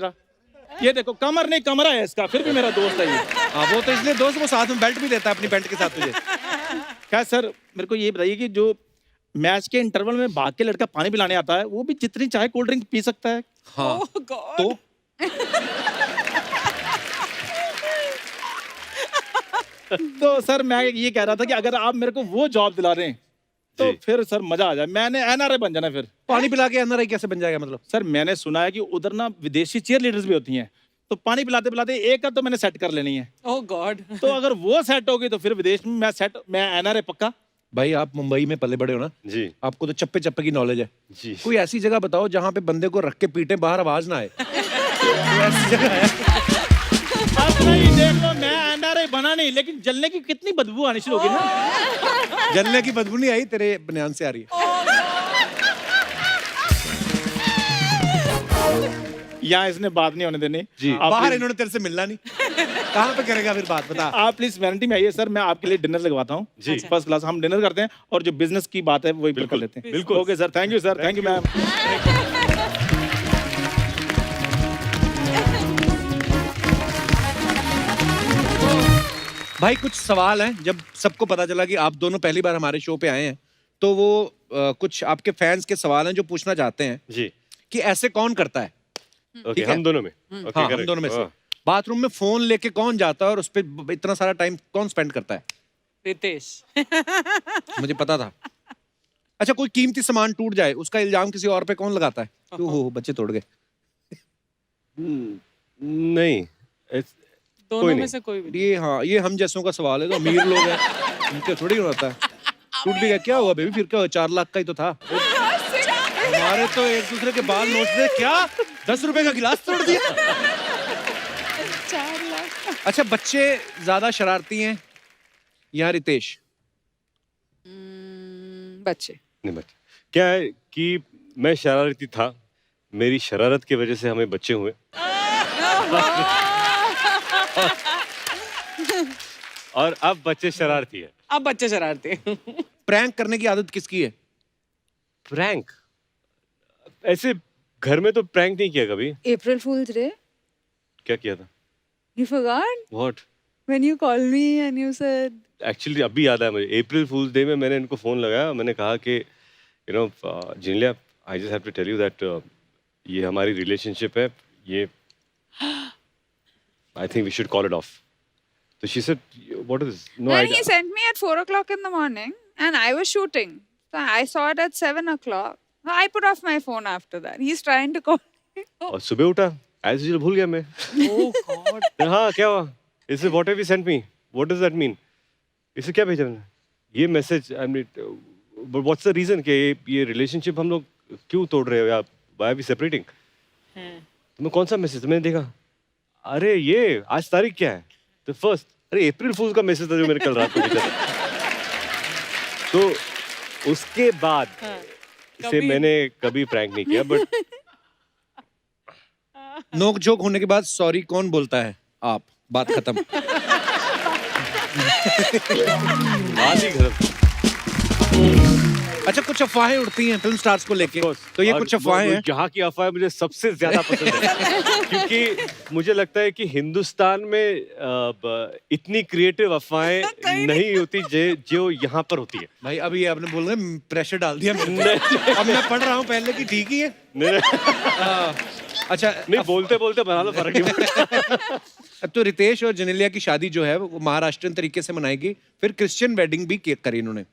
ये देखो कमर नहीं कमरा है इसका, फिर भी मेरा दोस्त है ये। हाँ, वो तो इसलिए दोस्त, वो साथ में बेल्ट भी देता है अपनी पैंट के साथ तुझे। क्या सर, मेरे को ये बताइए कि जो मैच के इंटरवल में भाग के लड़का पानी पिलाने आता है वो भी जितनी चाहे कोल्ड ड्रिंक पी सकता है? हाँ, oh God. तो तो सर मैं ये कह रहा था कि अगर आप मेरे को वो जॉब दिला रहे हैं तो जी। फिर सर मजा आ जाए, मैंने एनआरआई बन जाना फिर। पानी पिला के एनआरआई कैसे बन जाएगा मतलब? सर मैंने सुना है कि उधर ना विदेशी चीयर लीडर्स भी होती हैं, तो पानी पिलाते पिलाते एक का तो मैंने सेट कर लेनी है। Oh God. तो अगर वो सेट होगी तो फिर विदेश में मैं एनआरआई पक्का। भाई आप मुंबई में पले बड़े हो ना, जी आपको तो चप्पे चप्पे की नॉलेज है। जी। कोई ऐसी जगह बताओ जहाँ पे बंदे को रख के पीटे, बाहर आवाज ना आए। कोई ऐसी जगह है? अब नहीं देख लो, मैं एनआरआई बना नहीं लेकिन जलने की कितनी बदबू आनी शुरू होगी ना। जलने की बदबू नहीं आई, तेरे बनियान से आ रही है। यहाँ इसने बात नहीं होने देनी जी। आप बाहर please- इन्होंने तेरे से मिलना नहीं। कहाँ पे करेगा फिर बात, बता। आप प्लीज वैनिटी में आइए सर, मैं आपके लिए डिनर लगवाता हूँ जी। First class. हम डिनर करते हैं और जो बिजनेस की बात है वही कर लेते हैं। बिल्कुल। Okay sir, thank you sir, thank you ma'am. भाई कुछ सवाल हैं। जब सबको पता चला कि आप दोनों पहली बार हमारे शो पे आए हैं, तो वो कुछ आपके फैंस के सवाल हैं जो पूछना चाहते हैं जी। कि ऐसे कौन करता है। ओके, ठीक है। हम दोनों में। ओके, हाँ, हम correct। दोनों में से हाँ। बाथरूम में फोन लेके कौन जाता है और उस पे इतना सारा टाइम कौन स्पेंड करता है? रितेश. मुझे पता था। अच्छा, कोई कीमती सामान टूट जाए उसका इल्जाम किसी और पे कौन लगाता है? क्यों हो बच्चे तोड़ गए? नहीं, दोनों कोई में नहीं। से कोई भी. ये हाँ, ये हम जैसों का सवाल है, तो अमीर लोग हैं उनके थोड़ी होता है। टूट भी गया, क्या हुआ बेबी, फिर क्या हुआ? 4 लाख का ही तो था। हमारे तो एक दूसरे के बाल नोच दे, क्या 10 रुपए का गिलास तोड़ दिया। 4 लाख. अच्छा, बच्चे ज्यादा शरारती हैं या रितेश? बच्चे। नहीं बट क्या है कि मैं शरारती था, मेरी शरारत की वजह से हमें बच्चे हुए। और अब बच्चे शरारती है। अब बच्चे शरारती. प्रैंक करने की आदत किसकी है? प्रैंक ऐसे घर में तो प्रैंक नहीं किया कभी। April Fool's Day? क्या किया था? You forgot? What? When you called me and you said... actually अभी याद आया मुझे। अप्रैल फूल्स डे में मैंने इनको फोन लगाया, मैंने कहा कि you know Genelia, I just have to tell you that ये हमारी रिलेशनशिप है, ये I think we should call it off. तो she said what is no And he sent me at 4 o'clock in the morning and I was shooting. So I saw it at 7 o'clock. I put off my phone after that. He's trying to call me. और सुबह उठा as usual भूल गया मैं। Oh God. हाँ क्या हुआ? इसे what have you sent me, what does that mean? इसे क्या भेजा मैंने? ये message I mean what's the reason कि ये रिलेशनशिप हम लोग क्यों तोड़ रहे हो या व्हाई आर वी सेपरेटिंग? तो मैं कौन सा मैसेज? मैंने देखा, अरे ये आज तारीख क्या है? तो फर्स्ट, अरे अप्रैल फूल का मैसेज था जो मैंने कल रात को भेजा था। तो उसके बाद इसे कभी- मैंने कभी प्रैंक नहीं किया। बट नोक झोंक होने के बाद सॉरी कौन बोलता है? आप। बात खत्म। बात ही खत्म। अच्छा, कुछ अफवाहें उड़ती हैं फिल्म स्टार्स को लेके, तो ये और कुछ अफवाहें हैं। यहाँ की अफवाहें मुझे सबसे ज्यादा पसंद है क्योंकि मुझे लगता है कि हिंदुस्तान में इतनी क्रिएटिव अफवाहें नहीं होती जो यहाँ पर होती है। भाई अभी आपने बोल रहे प्रेशर डाल दिया मेरे पे। अब मैं पढ़ रहा हूँ पहले की, ठीक ही है। नहीं, अच्छा, नहीं बोलते बोलते बना लो, फर्क नहीं पड़ता। अब तो रितेश और जेनेलिया की शादी जो है वो महाराष्ट्रियन तरीके से मनाएगी, फिर क्रिश्चियन वेडिंग भी करी इन्होंने।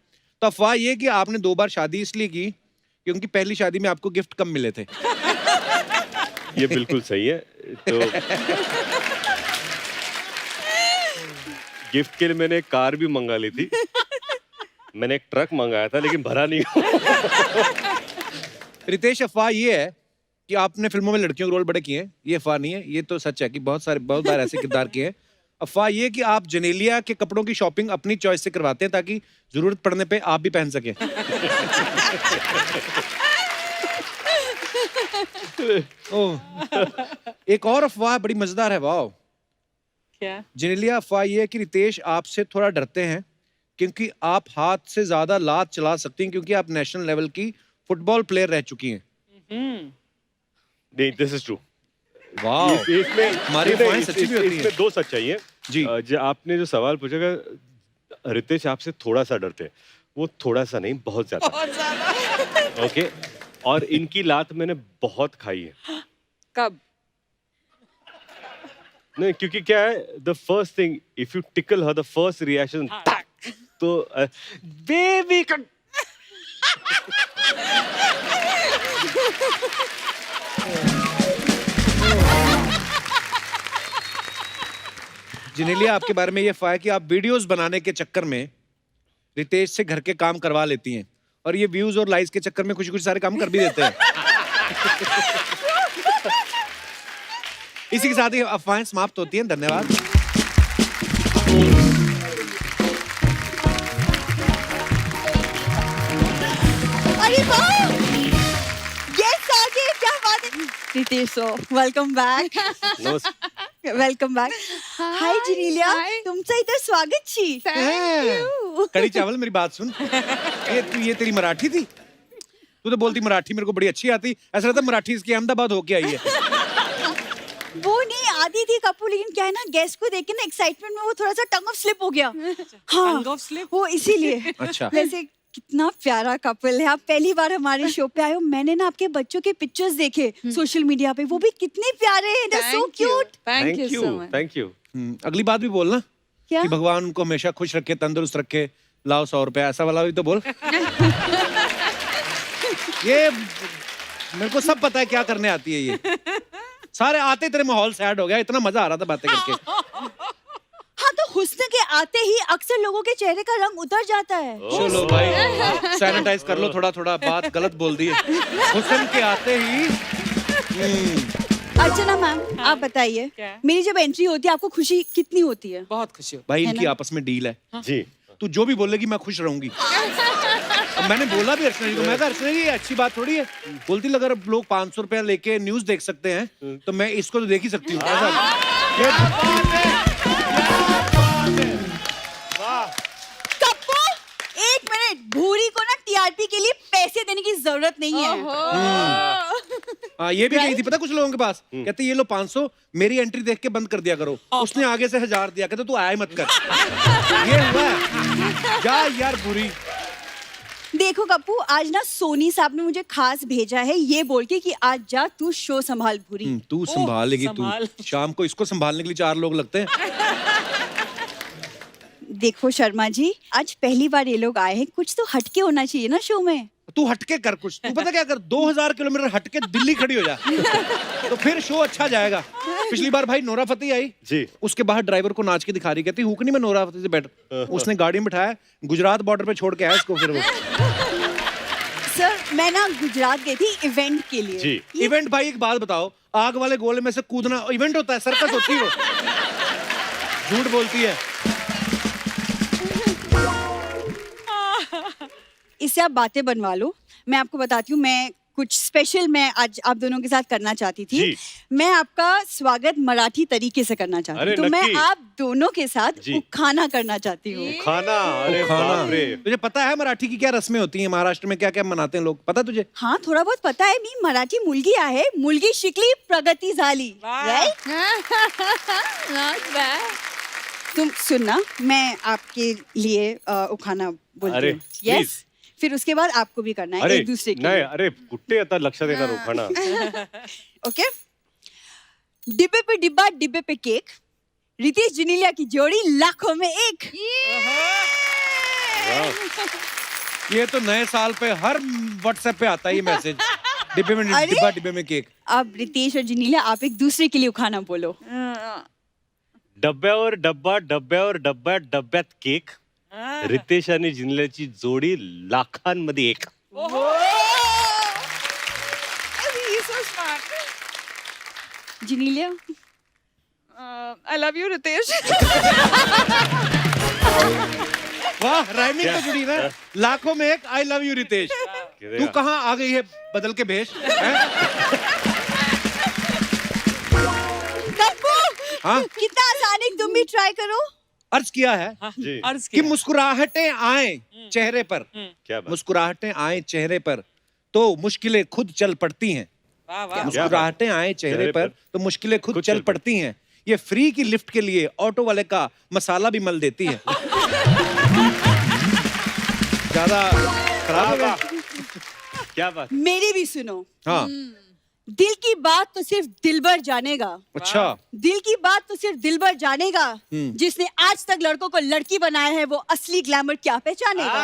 तो अफवाह ये कि आपने 2 बार शादी इसलिए की क्योंकि पहली शादी में आपको गिफ्ट कम मिले थे। ये बिल्कुल सही है। तो गिफ्ट के लिए मैंने एक कार भी मंगा ली थी, मैंने एक ट्रक मंगाया था लेकिन भरा नहीं। रितेश, अफवाह ये है कि आपने फिल्मों में लड़कियों के रोल बड़े किए हैं, ये अफवाह नहीं है, ये तो सच है कि बहुत बार ऐसे किरदार किए हैं। अफवाह ये कि आप जेनेलिया के कपड़ों की शॉपिंग अपनी चॉइस से करवाते हैं ताकि जरूरत पड़ने पे आप भी पहन सकें। ओह, एक और अफवाह बड़ी मजेदार है, वाह। क्या? जेनेलिया, अफवाह ये है कि रितेश आपसे थोड़ा डरते हैं क्योंकि आप हाथ से ज्यादा लात चला सकती हैं क्योंकि आप नेशनल लेवल की फुटबॉल प्लेयर रह चुकी हैं। नहीं, दिस इज ट्रू। वाह, इसमें हमारी अफवाहें सच्ची भी होती हैं। इसमें दो सच्चाई है जी। जो आपने जो सवाल पूछा कि रितेश आपसे थोड़ा सा डरते हैं, वो थोड़ा सा नहीं, बहुत ज्यादा। ओके, और इनकी लात मैंने बहुत खाई है। कब? नहीं, क्योंकि क्या है, the first thing if you tackle her, the first reaction तो बेबी का जिनेलिया, आपके बारे में ये अफवाह है कि आप वीडियोस बनाने के चक्कर में रितेश से घर के काम करवा लेती हैं और ये व्यूज और लाइक्स के चक्कर में कुछ सारे काम कर भी देते हैं। इसी के साथ ही अफवाहें समाप्त होती हैं। धन्यवाद। अरे वाह! गेस्ट आ गए, क्या बात है। Ritesh, welcome back. Welcome back. Hi Genelia, तुमचं इथं स्वागत छी। कड़ी चावल, मेरी बात सुन। ये तेरी मराठी थी? तू तो बोलती मराठी मेरे को बड़ी अच्छी आती, ऐसा लगता मराठी इसकी अहमदाबाद होके आई है। वो नहीं आती थी कपूर, लेकिन क्या है ना, गेस्ट को देख के ना एक्साइटमेंट में वो थोड़ा सा टंग ऑफ स्लिप हो गया। हाँ, Tongue of slip? वो इसीलिए। अच्छा। वैसे कितना प्यारा कपल है, आप पहली बार हमारे शो पे आए हो। मैंने ना आपके बच्चों के पिक्चर्स देखे सोशल मीडिया पे, वो भी कितने प्यारे हैं, they so cute. Thank you so much. Thank you. अगली बात भी बोलना क्या? कि भगवान उनको हमेशा खुश रखे, तंदुरुस्त रखे, लाओ 100 रुपया, ऐसा वाला भी तो बोल। ये मेरे को सब पता है क्या करने आती है ये। सारे आते तेरे माहौल सैड हो गया, इतना मजा आ रहा था बातें करके। हाँ, तो हुस्न के आते ही अक्सर लोगों के चेहरे का रंग उतर जाता है। चलो भाई, सैनिटाइज कर लो थोड़ा, बात गलत बोल दी है। हुस्न के आते ही। अर्चना मैम, आप बताइए, क्या? मेरी जब एंट्री होती है आपको खुशी कितनी होती है? बहुत खुशी होती भाई है इनकी ना? आपस में डील है, जी। तू जो भी बोलेगी मैं खुश रहूंगी। अब मैंने बोला भी अर्चना जी को, मैं कहा अर्चना जी ये अच्छी बात थोड़ी है। बोलती अगर लोग 500 रुपया लेके न्यूज देख सकते हैं तो मैं इसको तो देख ही सकती हूँ। कप्पू, एक मिनट, भूरी को ना टीआरपी के लिए पैसे देने की जरूरत नहीं है। हाँ, ये भी गई थी पता कुछ लोगों के पास, कहते ये लो 500, मेरी एंट्री देख के बंद कर दिया करो। उसने आगे से 1000 दिया, कहते तू आया मत कर। ये हुआ है। जा यार बुरी। देखो कप्पू, आज ना सोनी साहब ने मुझे खास भेजा है ये बोल के कि आज जा तू शो संभाल भूरी। तू संभालेगी संभाल। तू। शाम को इसको संभालने के लिए 4 लोग लगते हैं। देखो शर्मा जी, आज पहली बार ये लोग आए हैं, कुछ तो हटके होना चाहिए ना शो में। तू हटके कर कुछ। तू पता क्या कर, 2000 किलोमीटर हटके दिल्ली खड़ी हो जा, तो फिर शो अच्छा जाएगा। पिछली बार भाई नोरा फतेही आई जी। उसके बाहर ड्राइवर को नाच के दिखा रही, कहती हुक नहीं मैं नोरा फतेही से बेटर। उसने गाड़ी में बिठाया, गुजरात बॉर्डर पे छोड़ के आया इसको। फिर वो सर, मैं ना गुजरात गई थी इवेंट के लिए। जी। इवेंट भाई एक बात बताओ, आग वाले गोले में से कूदना इवेंट होता है? सर्कस होती है वो। झूठ बोलती है। इससे आप बातें बनवा लो। मैं आपको बताती हूँ, मैं कुछ स्पेशल मैं आज आप दोनों के साथ करना चाहती थी। जी। मैं आपका स्वागत मराठी तरीके से करना चाहती अरे हूँ, तो मैं नक्की। आप दोनों के साथ जी। खाना करना चाहती हूँ। खाना, अरे बाप रे। तुझे पता है मराठी की क्या रस्में होती हैं, महाराष्ट्र में क्या क्या मनाते हैं लोग, पता तुझे? हाँ, थोड़ा बहुत पता है। मी मराठी मुलगी आहे, मुलगी शिकली प्रगती झाली। वाह। राइट? Not bad. तुम सुनना, मैं आपके लिए उखाना बोलती अरे, हूँ। Yes, please. फिर उसके बाद आपको भी करना है अरे एक दूसरे के नाही, लिए। अरे कुठे आता लक्षात येणार उखाणा? ओके, डिब्बे पे डिब्बा, डिब्बे पे केक, रितेश जिनेलिया की जोड़ी लाखों में एक। ये तो नए साल पे हर व्हाट्सएप पे आता है ये मैसेज। डिब्बे में अरे? डिब्बा, डिब्बे में केक। अब रितेश और जिनेलिया आप एक दूसरे के लिए उखाना बोलो। डब्यावर डब्बा, डब्यावर डब्बा, डब्यात केक. रितेश आणि जिनेलियाची जोडी लाखांमध्ये एक. He's so smart. Genelia I love you, Ritesh. वाह, राइमिंग तो जुड़ी ना। लाखों में एक आई लव यू रितेश। तू कहाँ आ गई है बदल के भेष? हैं? कप्पू हाँ? कितना आसान है, तुम भी ट्राई करो। अर्ज किया है जी अर्ज कि किया। मुस्कुराहटें आए चेहरे पर, क्या बात मुस्कुराहटें आए चेहरे पर तो मुश्किलें खुद चल पड़ती हैं। वाह वाह मुस्कुराहटें आए चेहरे चेहरे पर पर तो मुश्किलें खुद खुद चल चल पड़ती हैं। ये फ्री की लिफ्ट के लिए ऑटो वाले का मसाला भी मल देती है। ज्यादा खराब हो गया? क्या बात मेरी भी सुनो। हाँ, दिल की बात तो सिर्फ दिलबर जानेगा, अच्छा। दिल की बात तो सिर्फ दिलबर जानेगा, जिसने आज तक लड़कों को लड़की बनाया है वो असली ग्लैमर क्या पहचानेगा।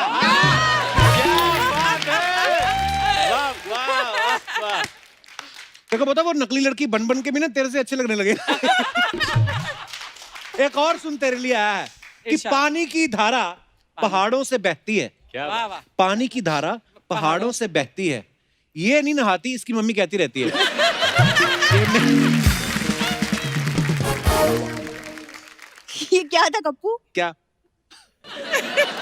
देखो बता, वो नकली लड़की बन बन के भी ना तेरे से अच्छे लगने लगे। एक और सुन तेरे लिए आया है कि इरशाद। पानी की धारा पहाड़ों से बहती है। क्या वाह बात वाह पानी की धारा पहाड़ों से बहती है। ये नहीं नहाती, इसकी मम्मी कहती रहती है। ये क्या था कप्पू? क्या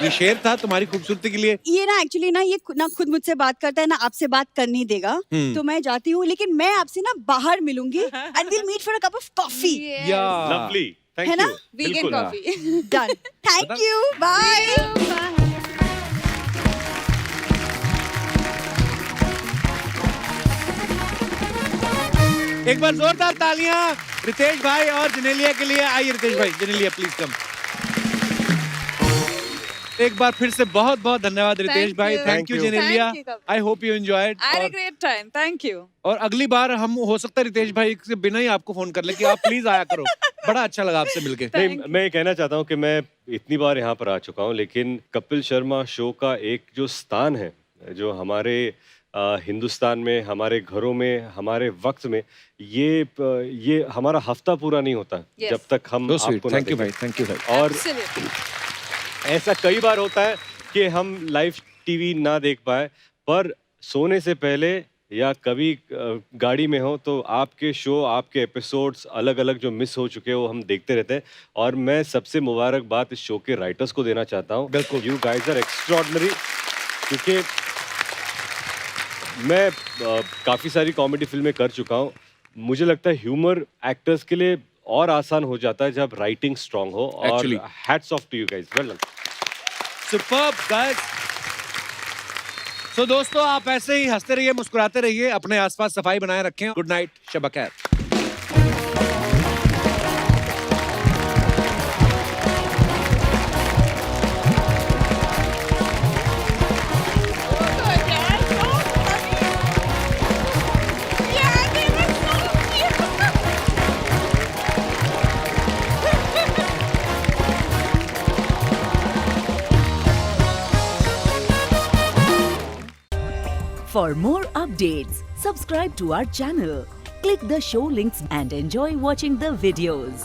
ये शेर था तुम्हारी खूबसूरती के लिए? ये ना एक्चुअली ना ये ना खुद मुझसे बात करता है ना आपसे बात करने देगा, तो मैं जाती हूँ, लेकिन मैं आपसे ना बाहर मिलूंगी and will meet for a cup of coffee. या लवली थैंक है ना? You Vegan coffee. Done, thank you, bye. एक बार जोरदार तालियां रितेश भाई और जनेलिया के लिए। आइए रितेश भाई, जनेलिया प्लीज कम। एक बार फिर से बहुत बहुत धन्यवाद रितेश Thank भाई। you. Thank you Thank you. Genelia. Thank you, Kapil. I hope you enjoyed. I had a great time. Thank you. और अगली बार हम हो सकता है रितेश भाई से बिना ही आपको फोन कर ले कि आप प्लीज आया करो। बड़ा अच्छा लगा आपसे मिलके। नहीं मैं ये कहना चाहता हूँ कि मैं इतनी बार यहाँ पर आ चुका हूँ, लेकिन कपिल शर्मा शो का एक जो स्थान है, जो हमारे हिंदुस्तान में, हमारे घरों में, हमारे वक्त में, ये हमारा हफ्ता पूरा नहीं होता Yes. जब तक हम आपको ना थैंक यू देखें। भाई, थैंक यू भाई। और Absolutely. ऐसा कई बार होता है कि हम लाइव टीवी ना देख पाए, पर सोने से पहले या कभी गाड़ी में हो तो आपके शो, आपके एपिसोड्स अलग अलग जो मिस हो चुके हैं वो हम देखते रहते हैं। और मैं सबसे मुबारकबाद इस शो के राइटर्स को देना चाहता हूँ। बिल्कुल। यू गाइज आर एक्स्ट्रॉर्डनरी, क्योंकि मैं काफ़ी सारी कॉमेडी फिल्में कर चुका हूँ। मुझे लगता है ह्यूमर एक्टर्स के लिए और आसान हो जाता है जब राइटिंग स्ट्रांग हो। और Actually. Hats off to you guys, well done. Superb guys. So दोस्तों, आप ऐसे ही हंसते रहिए, मुस्कुराते रहिए, अपने आसपास सफाई बनाए रखें। गुड नाइट, शब खैर। For more updates, subscribe to our channel, click the show links and enjoy watching the videos.